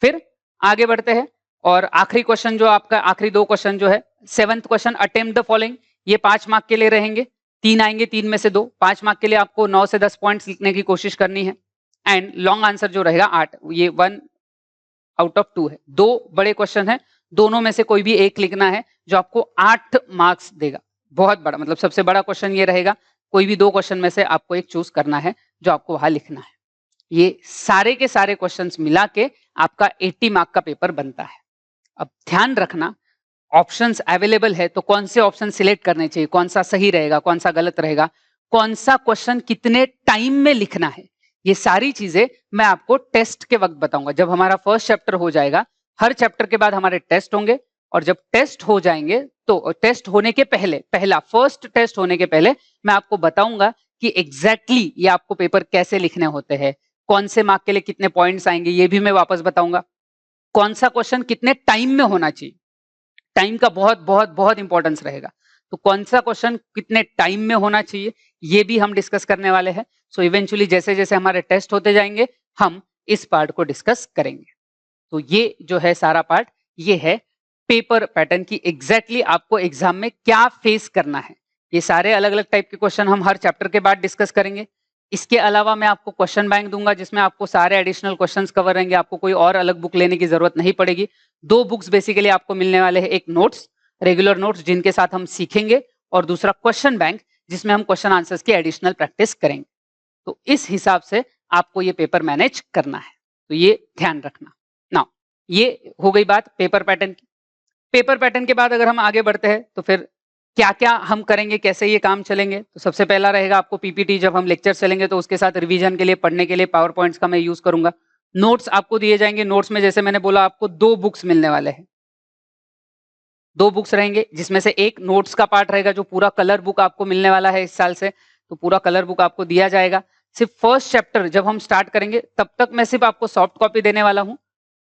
फिर आगे बढ़ते हैं, और आखिरी क्वेश्चन जो आपका, आखिरी 2 क्वेश्चन जो है, 7th question, attempt the following, ये 5 मार्क के लिए रहेंगे, 3 आएंगे, 3 में से 2, 5 मार्क के लिए आपको 9 से 10 पॉइंट्स लिखने की कोशिश करनी है। एंड लॉन्ग आंसर जो रहेगा 8, ये 1 आउट ऑफ 2 है। 2 बड़े क्वेश्चन है, दोनों में से कोई भी एक लिखना है, जो आपको 8 मार्क्स देगा। बहुत बड़ा, मतलब सबसे बड़ा क्वेश्चन ये रहेगा, कोई भी 2 क्वेश्चन में से आपको एक चूज करना है, जो आपको वहां लिखना है। ये सारे के सारे क्वेश्चंस मिला के आपका 80 मार्क का पेपर बनता है। अब ध्यान रखना, ऑप्शंस अवेलेबल है, तो कौन से ऑप्शन सिलेक्ट करने चाहिए, कौन सा सही रहेगा, कौन सा गलत रहेगा, कौन सा क्वेश्चन कितने टाइम में लिखना है, ये सारी चीजें मैं आपको टेस्ट के वक्त बताऊंगा। जब हमारा फर्स्ट चैप्टर हो जाएगा, हर चैप्टर के बाद हमारे टेस्ट होंगे, और जब टेस्ट हो जाएंगे, तो टेस्ट होने के पहले, फर्स्ट टेस्ट होने के पहले मैं आपको बताऊंगा कि एग्जैक्टली ये आपको पेपर कैसे लिखने होते हैं, कौन से मार्क के लिए कितने पॉइंट्स आएंगे, ये भी मैं वापस बताऊंगा। कौन सा क्वेश्चन कितने टाइम में होना चाहिए, टाइम का बहुत बहुत बहुत इंपॉर्टेंस रहेगा। तो कौन सा क्वेश्चन कितने टाइम में होना चाहिए, ये भी हम डिस्कस करने वाले हैं। सो इवेंचुअली जैसे जैसे हमारे टेस्ट होते जाएंगे, हम इस पार्ट को डिस्कस करेंगे। तो ये जो है सारा पार्ट, ये है पेपर पैटर्न की एग्जैक्टली आपको एग्जाम में क्या फेस करना है। ये सारे अलग अलग टाइप के क्वेश्चन हम हर चैप्टर के बाद डिस्कस करेंगे। इसके अलावा मैं आपको क्वेश्चन बैंक दूंगा, जिसमें आपको सारे एडिशनल क्वेश्चंस कवर रहेंगे, आपको कोई और अलग बुक लेने की जरूरत नहीं पड़ेगी। 2 बुक्स बेसिकली आपको मिलने वाले हैं, एक नोट्स, रेगुलर नोट्स जिनके साथ हम सीखेंगे, और दूसरा क्वेश्चन बैंक, जिसमें हम क्वेश्चन आंसर्स की एडिशनल प्रैक्टिस करेंगे। तो इस हिसाब से आपको ये पेपर मैनेज करना है, तो ये ध्यान रखना। नाउ ये हो गई बात पेपर पैटर्न की। पेपर पैटर्न के बाद अगर हम आगे बढ़ते हैं, तो फिर क्या क्या हम करेंगे, कैसे ये काम चलेंगे। तो सबसे पहला रहेगा आपको पीपीटी, जब हम लेक्चर चलेंगे तो उसके साथ रिवीजन के लिए, पढ़ने के लिए पावर पॉइंट्स का मैं यूज करूंगा। नोट्स आपको दिए जाएंगे, नोट्स में जैसे मैंने बोला आपको 2 बुक्स मिलने वाले हैं, 2 बुक्स रहेंगे, जिसमें से एक नोट्स का पार्ट रहेगा, जो पूरा कलर बुक आपको मिलने वाला है इस साल से, तो पूरा कलर बुक आपको दिया जाएगा। सिर्फ फर्स्ट चैप्टर जब हम स्टार्ट करेंगे, तब तक मैं सिर्फ आपको सॉफ्ट कॉपी देने वाला हूं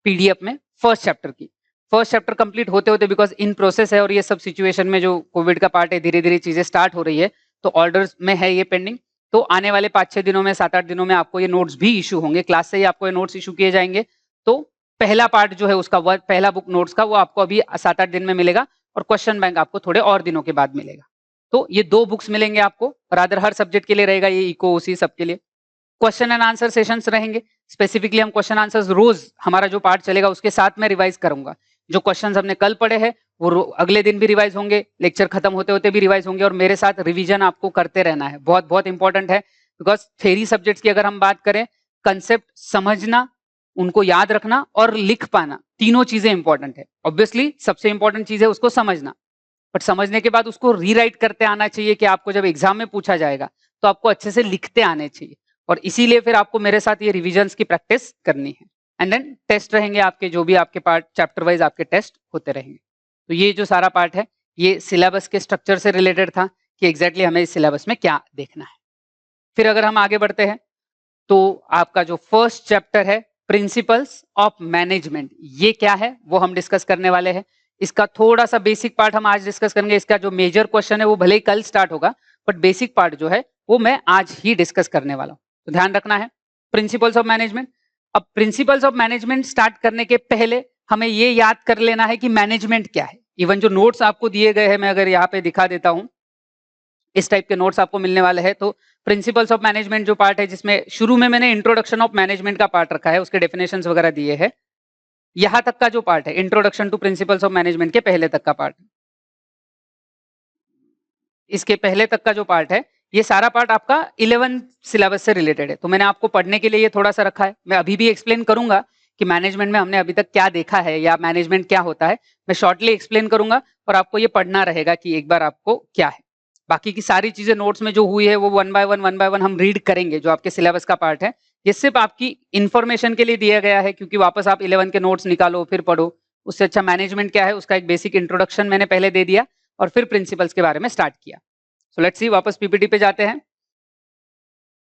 पीडीएफ में फर्स्ट चैप्टर की। फर्स्ट चैप्टर कंप्लीट होते होते, बिकॉज इन प्रोसेस है और ये सब सिचुएशन में जो कोविड का पार्ट है, धीरे धीरे चीजें स्टार्ट हो रही है, तो ऑर्डर्स में है ये पेंडिंग। तो आने वाले 5-6 दिनों में, 7-8 दिनों में आपको ये नोट्स भी इशू होंगे, क्लास से ही आपको ये नोट्स इशू किए जाएंगे। तो पहला पार्ट जो है उसका वर्क, पहला बुक नोट्स का, वो आपको अभी 7-8 दिन में मिलेगा और क्वेश्चन बैंक आपको थोड़े और दिनों के बाद मिलेगा। तो ये 2 बुक्स मिलेंगे आपको, रादर हर सब्जेक्ट के लिए रहेगा ये, इको ओसी सबके लिए। क्वेश्चन एंड आंसर सेशंस रहेंगे, स्पेसिफिकली हम क्वेश्चन आंसर्स रोज हमारा जो पार्ट चलेगा उसके साथ में रिवाइज करूंगा। जो क्वेश्चंस हमने कल पढ़े हैं वो अगले दिन भी रिवाइज होंगे, लेक्चर खत्म होते होते भी रिवाइज होंगे, और मेरे साथ रिवीजन आपको करते रहना है। बहुत बहुत इंपॉर्टेंट है, बिकॉज थ्योरी सब्जेक्ट्स की अगर हम बात करें, कंसेप्ट समझना, उनको याद रखना और लिख पाना, तीनों चीजें इंपॉर्टेंट है। ऑब्वियसली सबसे इंपॉर्टेंट चीज है उसको समझना, बट समझने के बाद उसको रीराइट करते आना चाहिए कि आपको जब एग्जाम में पूछा जाएगा तो आपको अच्छे से लिखते आने चाहिए। और इसीलिए फिर आपको मेरे साथ ये रिविजन्स की प्रैक्टिस करनी है। एंड देन टेस्ट रहेंगे आपके, जो भी आपके पार्ट चैप्टर वाइज आपके टेस्ट होते रहेंगे। तो ये जो सारा पार्ट है ये सिलेबस के स्ट्रक्चर से रिलेटेड था कि एग्जैक्टली हमें इस सिलेबस में क्या देखना है। फिर अगर हम आगे बढ़ते हैं तो आपका जो फर्स्ट चैप्टर है प्रिंसिपल्स ऑफ मैनेजमेंट, ये क्या है वो हम डिस्कस करने वाले हैं। इसका थोड़ा सा बेसिक पार्ट हम आज डिस्कस करेंगे। इसका जो मेजर क्वेश्चन है वो भले ही कल स्टार्ट होगा, बट बेसिक पार्ट जो है वो मैं आज ही डिस्कस करने वाला हूं। तो ध्यान रखना है प्रिंसिपल्स ऑफ मैनेजमेंट। अब प्रिंसिपल्स ऑफ मैनेजमेंट स्टार्ट करने के पहले हमें ये याद कर लेना है कि मैनेजमेंट क्या है। इवन जो नोट्स आपको दिए गए हैं, मैं अगर यहाँ पे दिखा देता हूं, इस टाइप के नोट्स आपको मिलने वाले हैं। तो प्रिंसिपल्स ऑफ मैनेजमेंट जो पार्ट है, जिसमें शुरू में मैंने इंट्रोडक्शन ऑफ मैनेजमेंट का पार्ट रखा है, उसके डेफिनेशंस वगैरह दिए हैं। यहां तक का जो पार्ट है introduction to principles of management के पहले तक का पार्ट, इसके पहले तक का जो पार्ट है, ये सारा पार्ट आपका 11th सिलेबस से रिलेटेड है। तो मैंने आपको पढ़ने के लिए ये थोड़ा सा रखा है। मैं अभी भी एक्सप्लेन करूंगा कि मैनेजमेंट में हमने अभी तक क्या देखा है या मैनेजमेंट क्या होता है, मैं शॉर्टली एक्सप्लेन करूंगा और आपको ये पढ़ना रहेगा कि एक बार आपको क्या है। बाकी की सारी चीजें नोट्स में जो हुई है वो वन बाय वन हम रीड करेंगे, जो आपके सिलेबस का पार्ट है। ये सिर्फ आपकी इंफॉर्मेशन के लिए दिया गया है, क्योंकि वापस आप 11 के नोट्स निकालो फिर पढ़ो, उससे अच्छा मैनेजमेंट क्या है उसका एक बेसिक इंट्रोडक्शन मैंने पहले दे दिया और फिर प्रिंसिपल्स के बारे में स्टार्ट किया। सो लेट्स सी, वापस पीपीटी पे जाते हैं।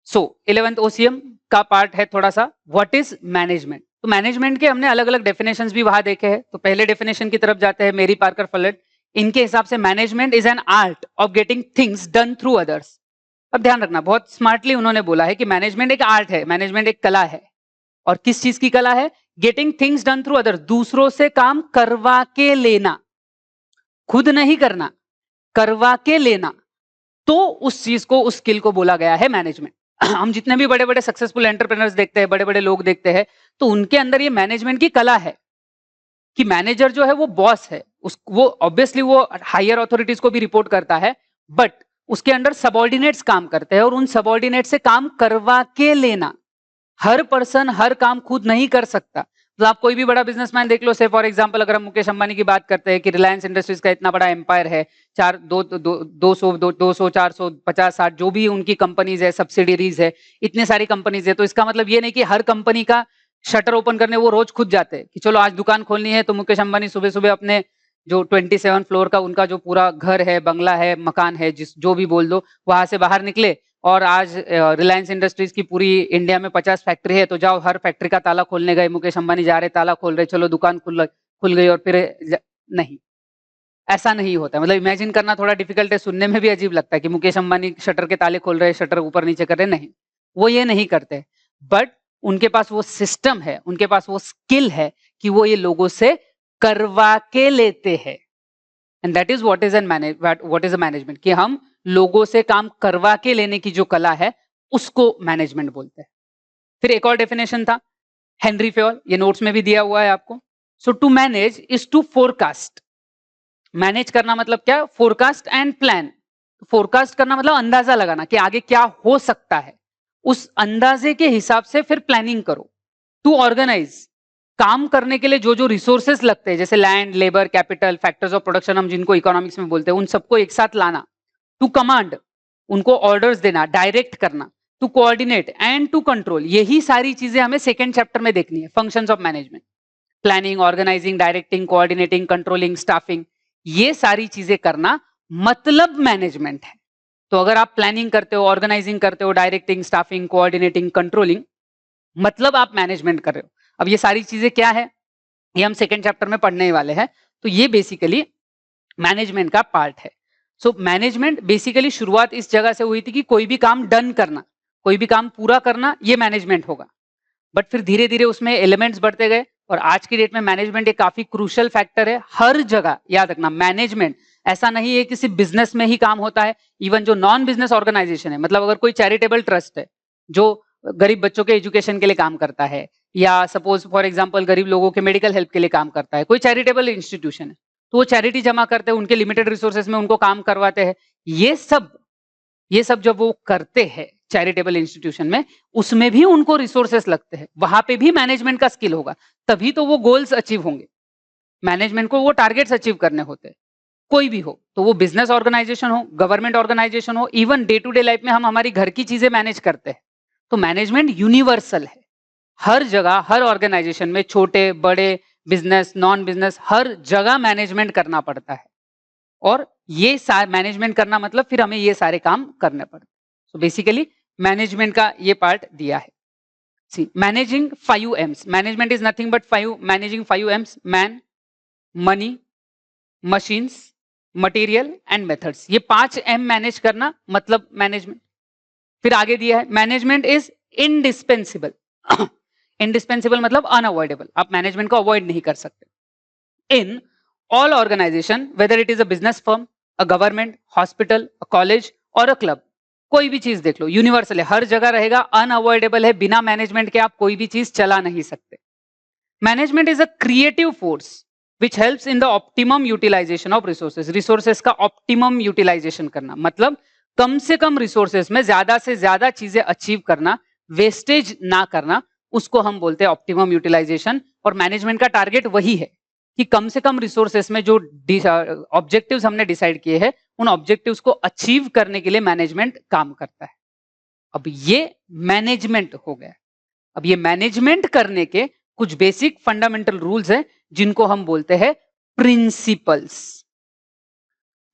सो 11th ओसीएम का पार्ट है थोड़ा सा व्हाट इज मैनेजमेंट। तो मैनेजमेंट के हमने अलग अलग डेफिनेशंस भी वहां देखे हैं। तो पहले डेफिनेशन की तरफ जाते हैं, मेरी पार्कर फलेट। इनके हिसाब से management is an art of getting things done through others. अब ध्यान रखना, बहुत स्मार्टली उन्होंने बोला है कि मैनेजमेंट एक आर्ट है, मैनेजमेंट एक कला है। और किस चीज की कला है? Getting things done through others, दूसरों से काम करवा के लेना, खुद नहीं करना, करवा के लेना। तो उस चीज को, उस स्किल को बोला गया है मैनेजमेंट। हम जितने भी बड़े बड़े सक्सेसफुल एंटरप्रेन्योर्स देखते हैं, बड़े बड़े लोग देखते हैं, तो उनके अंदर ये मैनेजमेंट की कला है कि मैनेजर जो है वो बॉस है, वो ऑब्वियसली वो हायर अथॉरिटीज को भी रिपोर्ट करता है, बट उसके अंडर सबऑर्डिनेट्स काम करते हैं और उन सबऑर्डिनेट से काम करवा के लेना। हर पर्सन हर काम खुद नहीं कर सकता। तो आप कोई भी बड़ा बिजनेसमैन देख लो, से फॉर एग्जांपल अगर हम मुकेश अंबानी की बात करते हैं कि रिलायंस इंडस्ट्रीज का इतना बड़ा एम्पायर है, 200 400 50 60 जो भी उनकी कंपनीज है, सब्सिडीज है, इतने सारी कंपनीज है। तो इसका मतलब ये नहीं कि हर कंपनी का शटर ओपन करने वो रोज खुद जाते हैं कि चलो आज दुकान खोलनी है, तो मुकेश अंबानी सुबह सुबह अपने जो 27 फ्लोर का उनका जो पूरा घर है, बंगला है, मकान है, जिस जो भी बोल दो, वहां से बाहर निकले और आज रिलायंस इंडस्ट्रीज की पूरी इंडिया में 50 फैक्ट्री है, तो जाओ हर फैक्ट्री का ताला खोलने गए, मुकेश अंबानी जा रहे ताला खोल रहे, चलो दुकान खुल गई और फिर नहीं, ऐसा नहीं होता। मतलब इमेजिन करना थोड़ा डिफिकल्ट है, सुनने में भी अजीब लगता है कि मुकेश अंबानी शटर के ताले खोल रहे, शटर ऊपर नीचे कर रहे, नहीं, वो ये नहीं करते। बट उनके पास वो सिस्टम है, उनके पास वो स्किल है कि वो ये लोगों से करवा के लेते हैं। And that is what is a management, कि हम लोगों से काम करवा के लेने की जो कला है उसको मैनेजमेंट बोलते हैं। फिर एक और डेफिनेशन था हेनरी फेयोल, ये नोट्स में भी दिया हुआ है आपको। So to manage is to forecast. Manage करना मतलब क्या? Forecast and plan. फोरकास्ट करना मतलब अंदाजा लगाना कि आगे क्या हो सकता है, उस अंदाजे के हिसाब से फिर प्लानिंग करो। टू ऑर्गेनाइज, काम करने के लिए जो जो रिसोर्सेस लगते हैं, जैसे land, labour, capital, factors of production हम जिनको इकोनॉमिक्स में बोलते हैं, उन सबको एक साथ लाना। टू कमांड, उनको ऑर्डर्स देना, डायरेक्ट करना। To coordinate and to control, यही सारी चीजें हमें सेकेंड चैप्टर में देखनी है। Functions of management, planning, organising, directing, coordinating, controlling, staffing, ये सारी चीजें करना मतलब मैनेजमेंट है। तो अगर आप प्लानिंग करते हो, ऑर्गेनाइजिंग करते हो, डायरेक्टिंग, स्टाफिंग, कोऑर्डिनेटिंग, कंट्रोलिंग, मतलब आप मैनेजमेंट कर रहे हो। अब ये सारी चीजें क्या है? ये हम सेकेंड चैप्टर में पढ़ने ही वाले हैं। तो ये बेसिकली मैनेजमेंट का पार्ट है। सो मैनेजमेंट बेसिकली शुरुआत इस जगह से हुई थी कि कोई भी काम डन करना, कोई भी काम पूरा करना, ये मैनेजमेंट होगा। बट फिर धीरे धीरे उसमें एलिमेंट्स बढ़ते गए और आज की डेट में मैनेजमेंट एक काफी क्रूशियल फैक्टर है। हर जगह याद रखना, मैनेजमेंट ऐसा नहीं है कि सिर्फ बिजनेस में ही काम होता है। इवन जो नॉन बिजनेस ऑर्गेनाइजेशन है, मतलब अगर कोई चैरिटेबल ट्रस्ट है जो गरीब बच्चों के एजुकेशन के लिए काम करता है, या सपोज फॉर एग्जांपल गरीब लोगों के मेडिकल हेल्प के लिए काम करता है, कोई चैरिटेबल इंस्टीट्यूशन है, तो वो चैरिटी जमा करते हैं, उनके लिमिटेड रिसोर्सेज में उनको काम करवाते हैं। ये सब जब वो करते हैं चैरिटेबल इंस्टीट्यूशन में, उसमें भी उनको रिसोर्सेस लगते हैं, वहां पे भी मैनेजमेंट का स्किल होगा, तभी तो वो गोल्स अचीव होंगे। मैनेजमेंट को वो टारगेट्स अचीव करने होते हैं, कोई भी हो, तो वो बिजनेस ऑर्गेनाइजेशन हो, गवर्नमेंट ऑर्गेनाइजेशन हो, even day to day life में हम हमारी घर की चीजें मैनेज करते हैं। तो मैनेजमेंट यूनिवर्सल है, हर जगह, हर ऑर्गेनाइजेशन में, छोटे बड़े, बिजनेस नॉन बिजनेस, हर जगह मैनेजमेंट करना पड़ता है। और ये मैनेजमेंट करना मतलब फिर हमें ये सारे काम करने पड़ते। सो बेसिकली मैनेजमेंट का ये पार्ट दिया है। See managing 5 M's, management is nothing but managing 5 M's, man, money, machines, material and methods. ये 5 M मैनेज करना मतलब मैनेजमेंट। फिर आगे दिया है मैनेजमेंट इज इंडिस्पेंसिबल। इंडिस्पेंसिबल मतलब अनअवॉइडेबल, आप मैनेजमेंट को अवॉइड नहीं कर सकते। In all organisation, whether it is a business firm, a government, hospital, a college और अ क्लब, कोई भी चीज देख लो, यूनिवर्सल है, हर जगह रहेगा, अनअवॉइडेबल है, बिना मैनेजमेंट के आप कोई भी चीज चला नहीं सकते। Management is a creative force which helps in the optimum utilisation of resources. Resources का ऑप्टिमम यूटिलाइजेशन करना मतलब कम से कम रिसोर्सेज में ज्यादा से ज्यादा चीजें अचीव करना, वेस्टेज ना करना, उसको हम बोलते हैं ऑप्टिमम यूटिलाइजेशन। और मैनेजमेंट का टारगेट वही है कि कम से कम रिसोर्सेस में जो ऑब्जेक्टिव्स हमने डिसाइड किए हैं, उन ऑब्जेक्टिव्स को अचीव करने के लिए मैनेजमेंट काम करता है। अब ये मैनेजमेंट हो गया। अब ये मैनेजमेंट करने के कुछ बेसिक फंडामेंटल रूल्स हैं जिनको हम बोलते हैं प्रिंसिपल्स।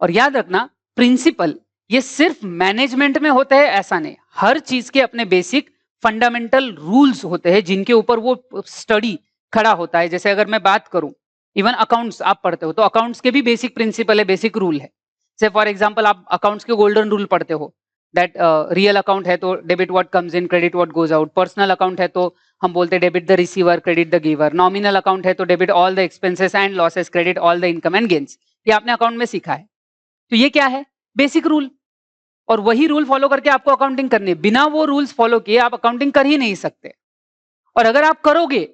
और याद रखना, प्रिंसिपल ये सिर्फ मैनेजमेंट में होते हैं ऐसा नहीं, हर चीज के अपने बेसिक फंडामेंटल रूल्स होते हैं जिनके ऊपर वो स्टडी खड़ा होता है। जैसे अगर मैं बात करूं, इवन अकाउंट्स आप पढ़ते हो तो अकाउंट्स के भी बेसिक प्रिंसिपल है, बेसिक रूल है। से फॉर एग्जांपल आप अकाउंट्स के गोल्डन रूल पढ़ते हो, दैट रियल अकाउंट है तो debit what comes in, credit what goes out. Personal account है तो हम बोलते हैं debit the receiver, credit the giver. Nominal account है तो debit all the expenses and losses, credit all the income and gains. ये आपने अकाउंट में सीखा है। तो ये क्या है? Basic rule. और वही रूल फॉलो करके आपको अकाउंटिंग करनी है। बिना वो रूल्स फॉलो किए आप अकाउंटिंग कर ही नहीं सकते। और अगर आप करोगे,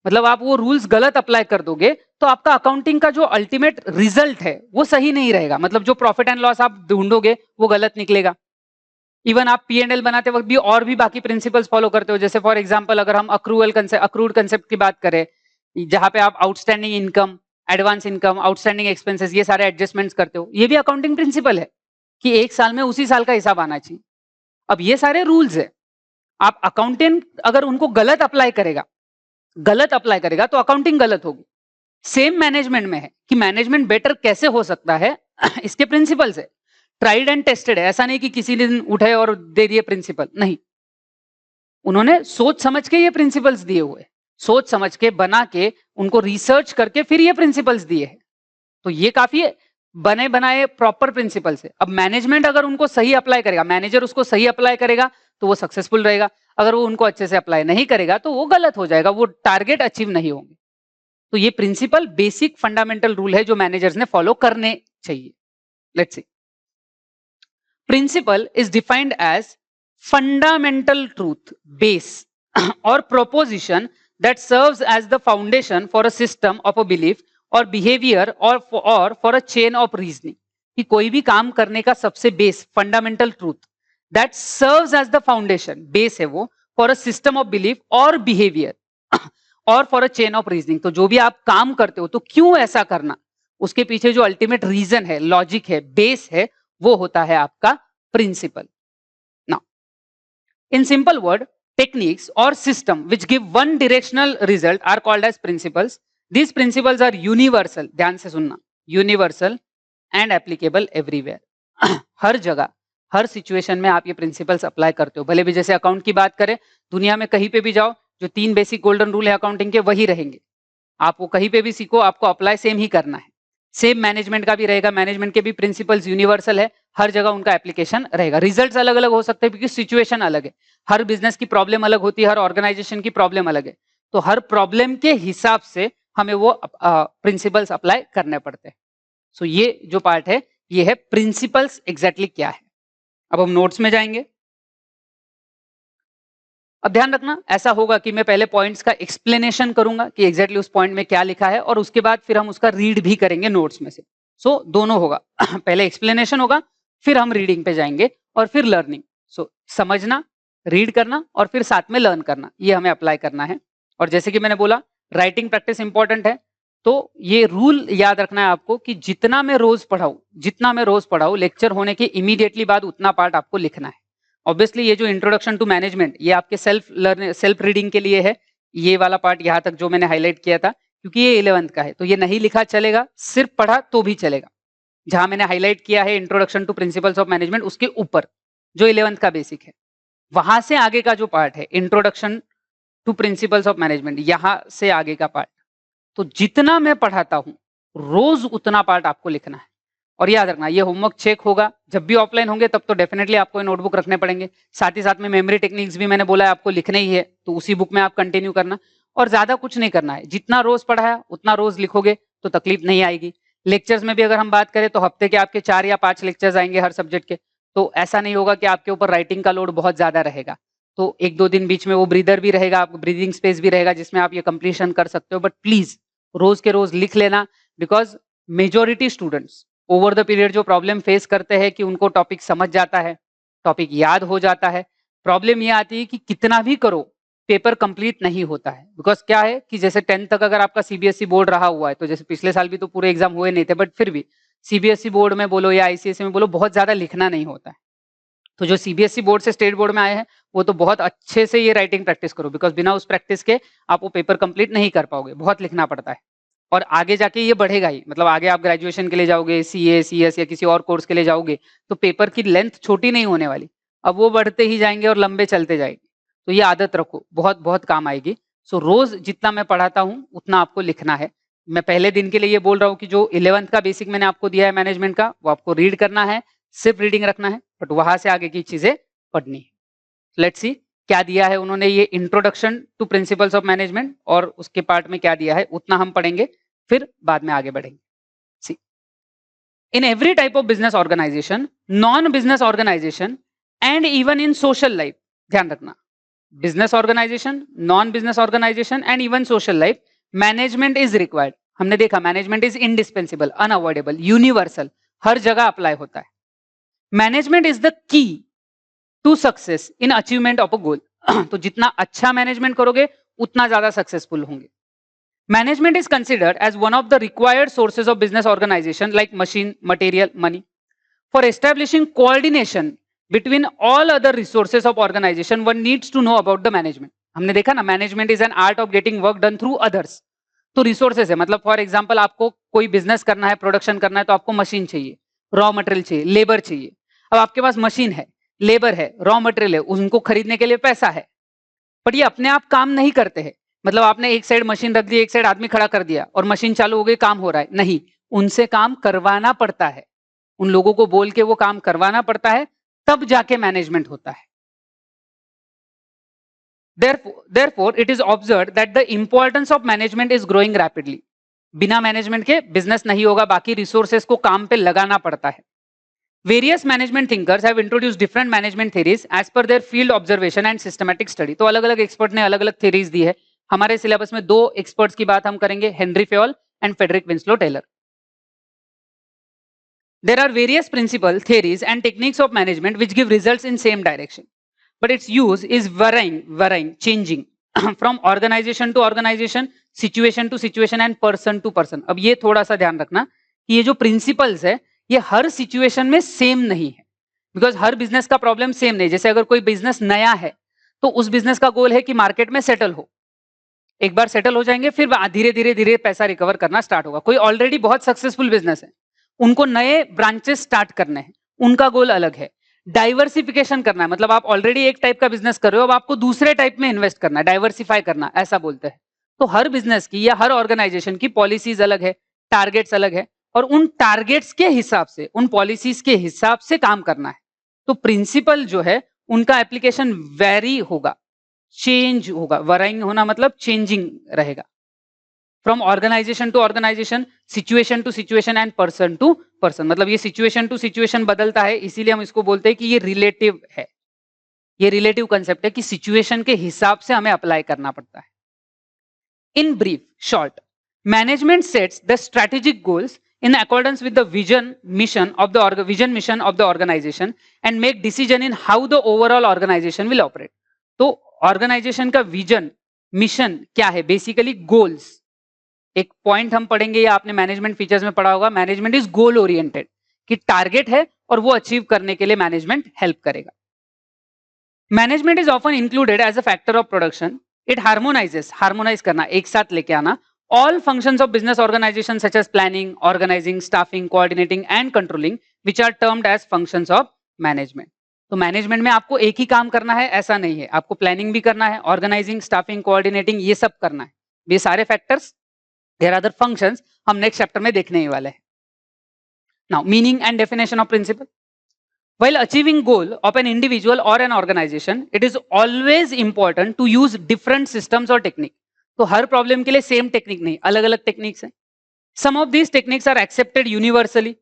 मतलब आप वो रूल्स गलत अप्लाई कर दोगे, तो आपका अकाउंटिंग का जो अल्टीमेट रिजल्ट है वो सही नहीं रहेगा। मतलब जो प्रॉफिट एंड लॉस आप ढूंढोगे वो गलत निकलेगा। इवन आप P&L बनाते वक्त भी और भी बाकी प्रिंसिपल्स फॉलो करते हो। जैसे फॉर एग्जांपल अगर हम अक्रूड कंसेप्ट की बात करें, जहां पे आप outstanding income, advance income, outstanding expenses, ये सारे एडजस्टमेंट्स करते हो, ये भी अकाउंटिंग प्रिंसिपल है कि एक साल में उसी साल का हिसाब आना चाहिए। अब ये सारे रूल्स है, आप अकाउंटेंट अगर उनको गलत अप्लाई करेगा तो अकाउंटिंग गलत होगी। सेम मैनेजमेंट में है कि मैनेजमेंट बेटर कैसे हो सकता है इसके प्रिंसिपल्स है, ट्राइड एंड टेस्टेड है। ऐसा नहीं कि किसी दिन उठे और दे दिए प्रिंसिपल, नहीं, उन्होंने सोच समझ के ये प्रिंसिपल्स दिए हुए, सोच समझ के बना के उनको रिसर्च करके फिर ये प्रिंसिपल्स दिए हैं। तो ये काफी बने बनाए प्रॉपर प्रिंसिपल्स है। अब मैनेजमेंट अगर उनको सही अप्लाई करेगा, मैनेजर उसको सही अप्लाई करेगा तो वो सक्सेसफुल रहेगा। अगर वो उनको अच्छे से अप्लाई नहीं करेगा तो वो गलत हो जाएगा, वो टारगेट अचीव नहीं होंगे। तो ये प्रिंसिपल बेसिक फंडामेंटल रूल है जो मैनेजर्स ने फॉलो करने चाहिए। Let's see, principle is defined as fundamental truth, base or proposition that serves as the foundation for a system of a belief or behavior or for a chain of reasoning। कि कोई भी काम करने का सबसे base, fundamental truth, that serves as the foundation, base है वो, for a system of belief और बिहेवियर और for a chain of reasoning. तो जो भी आप काम करते हो तो क्यों ऐसा करना, उसके पीछे जो अल्टीमेट रीजन है, लॉजिक है, बेस है, वो होता है आपका principal. In simple word, techniques or system which give one directional result are called as principles. These principles are universal, ध्यान से सुनना, universal and applicable everywhere। हर जगह, हर सिचुएशन में आप ये प्रिंसिपल्स अप्लाई करते हो। भले भी जैसे अकाउंट की बात करें, दुनिया में कहीं पे भी जाओ, जो 3 बेसिक गोल्डन रूल है अकाउंटिंग के वही रहेंगे। आप वो कहीं पे भी सीखो, आपको अप्लाई सेम ही करना है। सेम मैनेजमेंट का भी रहेगा, मैनेजमेंट के भी प्रिंसिपल्स यूनिवर्सल है, हर जगह उनका एप्लीकेशन रहेगा। रिजल्ट्स अलग अलग हो सकते हैं क्योंकि सिचुएशन अलग है, हर बिजनेस की प्रॉब्लम अलग होती है, हर ऑर्गेनाइजेशन की प्रॉब्लम अलग है, तो हर प्रॉब्लम के हिसाब से हमें वो प्रिंसिपल्स अप्लाई करने पड़ते हैं। सो ये जो पार्ट है ये है प्रिंसिपल्स एग्जैक्टली क्या है। अब हम नोट्स में जाएंगे। अब ध्यान रखना ऐसा होगा कि मैं पहले पॉइंट्स का एक्सप्लेनेशन करूंगा कि एग्जैक्टली उस पॉइंट में क्या लिखा है, और उसके बाद फिर हम उसका रीड भी करेंगे नोट्स में से। सो दोनों होगा पहले एक्सप्लेनेशन होगा, फिर हम रीडिंग पे जाएंगे, और फिर लर्निंग। सो समझना, रीड करना, और फिर साथ में लर्न करना, ये हमें अप्लाई करना है। और जैसे कि मैंने बोला राइटिंग प्रैक्टिस इंपॉर्टेंट है, तो ये रूल याद रखना है आपको कि जितना मैं रोज पढ़ाऊं लेक्चर होने के इमीडिएटली बाद उतना पार्ट आपको लिखना है। ऑब्वियसली ये जो इंट्रोडक्शन टू मैनेजमेंट ये आपके सेल्फ रीडिंग के लिए है, ये वाला पार्ट यहाँ तक जो मैंने हाईलाइट किया था, क्योंकि ये 11th का है तो ये नहीं लिखा चलेगा, सिर्फ पढ़ा तो भी चलेगा। जहां मैंने हाईलाइट किया है introduction to principles of management, उसके ऊपर जो 11th का बेसिक है, वहां से आगे का जो पार्ट है introduction to principles of management, यहां से आगे का पार्ट, तो जितना मैं पढ़ाता हूं रोज उतना पार्ट आपको लिखना है। और याद रखना ये होमवर्क चेक होगा, जब भी ऑफलाइन होंगे तब तो डेफिनेटली आपको नोटबुक रखने पड़ेंगे, साथ ही साथ में मेमोरी टेक्निक्स भी मैंने बोला है आपको लिखने ही है, तो उसी बुक में आप कंटिन्यू करना। और ज्यादा कुछ नहीं करना है, जितना रोज पढ़ाया उतना रोज लिखोगे तो तकलीफ नहीं आएगी। लेक्चर्स में भी अगर हम बात करें तो हफ्ते के आपके 4 या 5 लेक्चर्स आएंगे हर सब्जेक्ट के, तो ऐसा नहीं होगा कि आपके ऊपर राइटिंग का लोड बहुत ज्यादा रहेगा। तो 1-2 दिन बीच में वो ब्रीदर भी रहेगा, आपको ब्रीदिंग स्पेस भी रहेगा जिसमें आप ये कंप्लीशन कर सकते हो। बट प्लीज रोज के रोज लिख लेना, because majority students over the period जो प्रॉब्लम फेस करते हैं कि उनको टॉपिक समझ जाता है, टॉपिक याद हो जाता है, प्रॉब्लम ये आती है कि कितना भी करो पेपर कंप्लीट नहीं होता है। बिकॉज क्या है कि जैसे 10th तक अगर आपका सीबीएसई बोर्ड रहा हुआ है, तो जैसे पिछले साल भी तो पूरे एग्जाम हुए नहीं थे, बट फिर भी सीबीएसई बोर्ड में बोलो या आईसीएसई में बोलो बहुत ज्यादा लिखना नहीं होता है। तो जो सीबीएसई बोर्ड से स्टेट बोर्ड में आए हैं वो तो बहुत अच्छे से ये राइटिंग प्रैक्टिस करो, बिकॉज बिना उस प्रैक्टिस के आप वो पेपर कंप्लीट नहीं कर पाओगे, बहुत लिखना पड़ता है। और आगे जाके ये बढ़ेगा ही, मतलब आगे आप ग्रेजुएशन के लिए जाओगे, सीए सीएस या किसी और कोर्स के लिए जाओगे, तो पेपर की लेंथ छोटी नहीं होने वाली, अब वो बढ़ते ही जाएंगे और लंबे चलते जाएंगे। तो ये आदत रखो, बहुत बहुत काम आएगी। सो रोज जितना मैं पढ़ाता हूँ उतना आपको लिखना है। मैं पहले दिन के लिए ये बोल रहा हूँ कि जो 11th का बेसिक मैंने आपको दिया है मैनेजमेंट का, वो आपको रीड करना है, सिर्फ रीडिंग रखना है, बट वहां से आगे की चीजें पढ़नी है। लेट्स सी क्या दिया है उन्होंने, ये introduction to principles of management, और उसके पार्ट में क्या दिया है उतना हम पढ़ेंगे, फिर बाद में आगे बढ़ेंगे। See in every type of business organisation, non business organisation and even in social life, ध्यान रखना business organisation, non business organisation and even social life, management is required. हमने देखा management is indispensable, unavoidable, universal, हर जगह अप्लाई होता है। Management is the key to success in achievement of a goal. तो जितना अच्छा मैनेजमेंट करोगे उतना ज्यादा सक्सेसफुल होंगे। Management is considered as one of the required sources of business organization like machine, material, money. For establishing coordination between all other resources of organization, one needs to know about the management. हमने देखा ना management is an art of getting work done through others. तो resources है, मतलब फॉर एग्जाम्पल आपको कोई बिजनेस करना है, प्रोडक्शन करना है, तो आपको मशीन चाहिए, रॉ मटेरियल चाहिए, लेबर चाहिए। अब आपके पास मशीन है, लेबर है, रॉ मटेरियल है, उनको खरीदने के लिए पैसा है, बट ये अपने आप काम नहीं करते हैं। मतलब आपने एक साइड मशीन रख दी, एक साइड आदमी खड़ा कर दिया और मशीन चालू हो गई, काम हो रहा है, नहीं, उनसे काम करवाना पड़ता है, उन लोगों को बोल के वो काम करवाना पड़ता है, तब जाके मैनेजमेंट होता है। Therefore, it is observed that the importance of management is growing rapidly. बिना मैनेजमेंट के बिजनेस नहीं होगा, बाकी रिसोर्सेस को काम पे लगाना पड़ता है। Various management thinkers have introduced different management theories as per their field observation and systematic study. तो अलग अलग एक्सपर्ट ने अलग अलग थ्योरीज दी है। हमारे सिलेबस में 2 एक्सपर्ट्स की बात हम करेंगे, Henri Fayol and Frederick Winslow Taylor. There are various principles, theories and techniques of management which give results in same direction, but its use is varying, changing from organization to organization, situation to situation and person to person. अब ये थोड़ा सा ध्यान रखना कि ये जो प्रिंसिपल्स है ये हर सिचुएशन में सेम नहीं है, बिकॉज हर बिजनेस का प्रॉब्लम सेम नहीं। जैसे अगर कोई बिजनेस नया है तो उस बिजनेस का गोल है कि मार्केट में सेटल हो, एक बार सेटल हो जाएंगे फिर धीरे धीरे धीरे पैसा रिकवर करना स्टार्ट होगा। कोई ऑलरेडी बहुत सक्सेसफुल बिजनेस है, उनको नए ब्रांचेस स्टार्ट करने हैं, उनका गोल अलग है। डाइवर्सिफिकेशन करना है, मतलब आप ऑलरेडी एक टाइप का बिजनेस कर रहे हो, अब आपको दूसरे टाइप में इन्वेस्ट करना है, डाइवर्सिफाई करना, ऐसा बोलते हैं। तो हर बिजनेस की या हर ऑर्गेनाइजेशन की पॉलिसीज अलग है, टारगेट्स अलग है, और उन टारगेट्स के हिसाब से, उन पॉलिसीज के हिसाब से काम करना है। तो प्रिंसिपल जो है उनका एप्लीकेशन वेरी होगा, चेंज होगा। वराइंग होना मतलब चेंजिंग रहेगा, from organisation to organisation, situation to situation and person to person. मतलब ये सिचुएशन टू सिचुएशन बदलता है, इसीलिए हम इसको बोलते हैं कि ये रिलेटिव है। ये रिलेटिव कंसेप्ट है कि सिचुएशन के हिसाब से हमें अप्लाई करना पड़ता है। In brief, short, management sets the strategic goals in accordance with the vision mission of the organization and make decision in how the overall organization will operate. तो ऑर्गेनाइजेशन का विजन मिशन क्या है? Basically goals. एक पॉइंट हम पढ़ेंगे या आपने मैनेजमेंट फीचर्स में पढ़ा होगा, मैनेजमेंट इज गोल ओरिएंटेड, कि टारगेट है और वो अचीव करने के लिए मैनेजमेंट हेल्प करेगा। Management is often included as a factor of production. It harmonise करना, एक साथ लेके आना, all functions of business organization such as planning, organizing, staffing, coordinating and controlling which are termed as functions of management. तो मैनेजमेंट में आपको एक ही काम करना है ऐसा नहीं है, आपको प्लानिंग भी करना है, ऑर्गेनाइजिंग, स्टाफिंग, कोऑर्डिनेटिंग, ये सब करना है। ये सारे factors, there are other functions, हम नेक्स्ट चैप्टर में देखने ही वाले हैं। Now meaning and definition of principle. While achieving goal of an individual or an organization, it is always important to use different systems or technique. तो हर प्रॉब्लम के लिए सेम टेक्निक नहीं, अलग अलग टेक्निक्स हैं। Some of these techniques are accepted universally,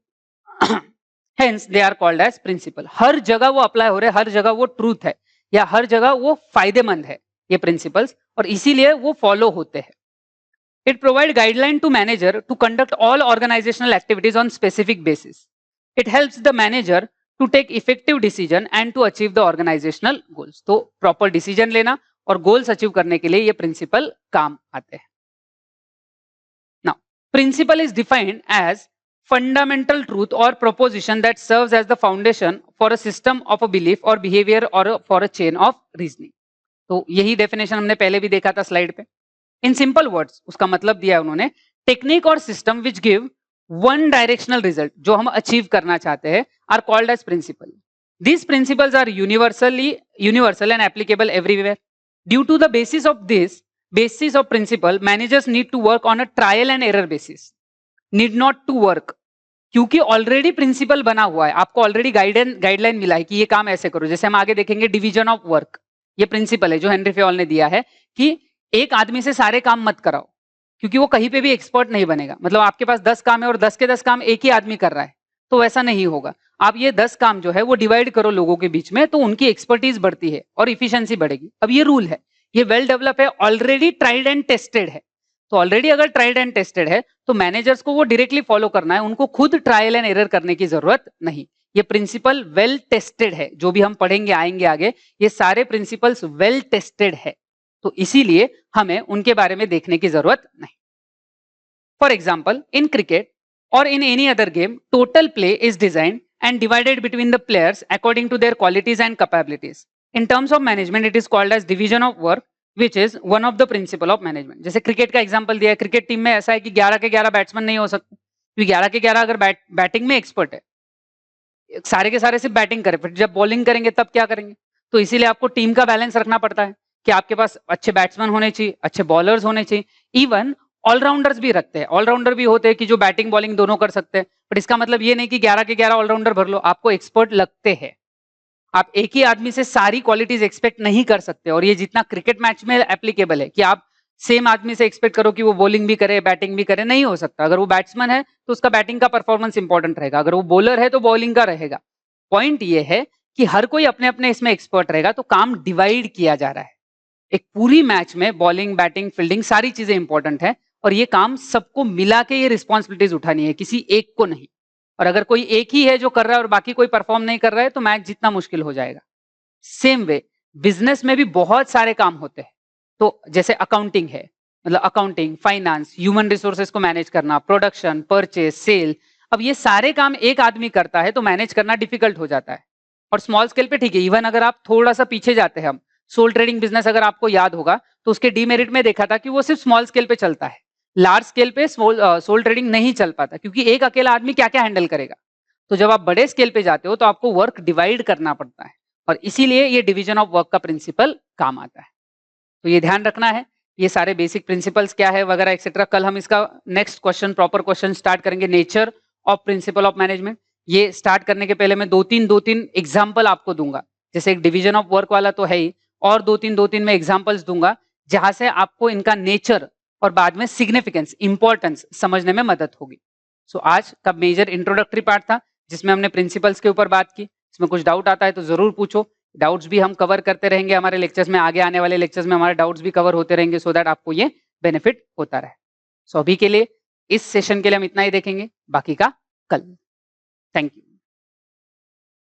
hence they are called as principle. हर जगह वो अप्लाई हो रहे हैं, हर जगह वो ट्रूथ है या हर जगह वो फायदेमंद है ये प्रिंसिपल्स, और इसीलिए वो फॉलो होते हैं। It provide guideline to manager to conduct all organisational activities on specific basis. It helps the manager to take effective decision and to achieve the organisational goals. तो प्रॉपर डिसीजन लेना और गोल्स अचीव करने के लिए ये प्रिंसिपल काम आते हैं। Now principle is defined as fundamental truth or proposition that serves as the foundation for a system of a belief और बिहेवियर और for a chain of reasoning. तो यही डेफिनेशन हमने पहले भी देखा था स्लाइड पे। इन सिंपल वर्ड्स उसका मतलब दिया है उन्होंने, टेक्निक और system which give one directional result, जो हम अचीव करना चाहते हैं, are called as principle. These principles are universal and applicable everywhere. Due to the basis of principle, managers need to work on a trial and error basis. Need not to work, क्योंकि ऑलरेडी प्रिंसिपल बना हुआ है, आपको ऑलरेडी गाइडलाइन मिला है कि ये काम ऐसे करो। जैसे हम आगे देखेंगे डिवीजन ऑफ वर्क, ये प्रिंसिपल है जो हेनरी फेयोल ने दिया है कि एक आदमी से सारे काम मत कराओ, क्योंकि वो कहीं पे भी एक्सपर्ट नहीं बनेगा। मतलब आपके पास 10 काम है और 10 के 10 काम एक ही आदमी कर रहा है, तो वैसा नहीं होगा। आप ये 10 काम जो है वो डिवाइड करो लोगों के बीच में, तो उनकी एक्सपर्टीज बढ़ती है और इफिशिएंसी बढ़ेगी। अब ये रूल है, ये वेल डेवलप है, ऑलरेडी ट्राइड एंड टेस्टेड है। तो ऑलरेडी अगर ट्राइड एंड टेस्टेड है तो मैनेजर्स को वो डायरेक्टली फॉलो करना है, उनको खुद ट्रायल एंड एरर करने की जरूरत नहीं। ये प्रिंसिपल वेल टेस्टेड है, जो भी हम पढ़ेंगे आएंगे आगे, ये सारे प्रिंसिपल्स वेल टेस्टेड है, तो इसीलिए हमें उनके बारे में देखने की जरूरत नहीं। For example, in cricket or in any other game, total play is designed and divided between the players according to their qualities and capabilities. In terms of management, it is called as division of work, which is one of the principle of management. जैसे क्रिकेट का एग्जांपल दिया है, क्रिकेट टीम में ऐसा है कि 11 के 11 बैट्समैन नहीं हो सकते, क्योंकि 11 के 11 अगर बैटिंग में एक्सपर्ट है, सारे के सारे सिर्फ बैटिंग करें, फिर जब बॉलिंग करेंगे तब क्या करेंगे? तो इसीलिए आपको टीम का बैलेंस रखना पड़ता है कि आपके पास अच्छे बैट्समैन होने चाहिए, अच्छे बॉलर्स होने चाहिए, इवन ऑलराउंडर्स भी रखते हैं। ऑलराउंडर भी होते हैं कि जो बैटिंग बॉलिंग दोनों कर सकते हैं, बट इसका मतलब ये नहीं कि 11 के 11 ऑलराउंडर भर लो, आपको एक्सपर्ट लगते हैं। आप एक ही आदमी से सारी क्वालिटीज एक्सपेक्ट नहीं कर सकते, और ये जितना क्रिकेट मैच में एप्लीकेबल है कि आप सेम आदमी से एक्सपेक्ट करो कि वो बॉलिंग भी करे बैटिंग भी करे, नहीं हो सकता। अगर वो बैट्समैन है तो उसका बैटिंग का परफॉर्मेंस इंपॉर्टेंट रहेगा, अगर वो बॉलर है तो बॉलिंग का रहेगा। पॉइंट ये है कि हर कोई अपने अपने इसमें एक्सपर्ट रहेगा, तो काम डिवाइड किया जा रहा है। एक पूरी मैच में बॉलिंग बैटिंग फील्डिंग सारी चीजें इंपॉर्टेंट है, और ये काम सबको मिला के ये रिस्पॉन्सिबिलिटीज उठानी है, किसी एक को नहीं। और अगर कोई एक ही है जो कर रहा है और बाकी कोई परफॉर्म नहीं कर रहा है, तो मैच जीतना मुश्किल हो जाएगा। सेम वे बिजनेस में भी बहुत सारे काम होते हैं। तो जैसे अकाउंटिंग है, मतलब अकाउंटिंग, फाइनेंस, ह्यूमन रिसोर्सेज को मैनेज करना, प्रोडक्शन, परचेज, सेल, अब ये सारे काम एक आदमी करता है तो मैनेज करना डिफिकल्ट हो जाता है। और स्मॉल स्केल पे ठीक है, इवन अगर आप थोड़ा सा पीछे जाते हैं, हम सोल ट्रेडिंग बिजनेस अगर आपको याद होगा तो उसके डीमेरिट में देखा था कि वो सिर्फ स्मॉल स्केल पे चलता है, लार्ज स्केल पे सोल ट्रेडिंग नहीं चल पाता, क्योंकि एक अकेला आदमी क्या क्या हैंडल करेगा। तो जब आप बड़े स्केल पे जाते हो तो आपको वर्क डिवाइड करना पड़ता है, और इसीलिए ये डिवीजन ऑफ वर्क का प्रिंसिपल काम आता है। तो ये ध्यान रखना है ये सारे बेसिक प्रिंसिपल्स क्या है वगैरह एक्सेट्रा। कल हम इसका next question proper question start करेंगे, nature of principle of management. ये स्टार्ट करने के पहले मैं दो तीन एग्जाम्पल आपको दूंगा, जैसे एक डिवीजन ऑफ वर्क वाला तो है ही, और दो तीन मैं एग्जाम्पल्स दूंगा जहां से आपको इनका नेचर और बाद में सिग्निफिकेंस इंपॉर्टेंस समझने में मदद होगी। सो आज का मेजर इंट्रोडक्टरी पार्ट था जिसमें हमने प्रिंसिपल्स के ऊपर बात की। इसमें कुछ डाउट आता है तो जरूर पूछो, डाउट्स भी हम कवर करते रहेंगे हमारे लेक्चर्स में, आगे आने वाले लेक्चर्स में हमारे डाउट्स भी कवर होते रहेंगे सो दैट आपको ये बेनिफिट होता रहे। सो अभी के लिए इस सेशन के लिए हम इतना ही देखेंगे, बाकी का कल। Thank you.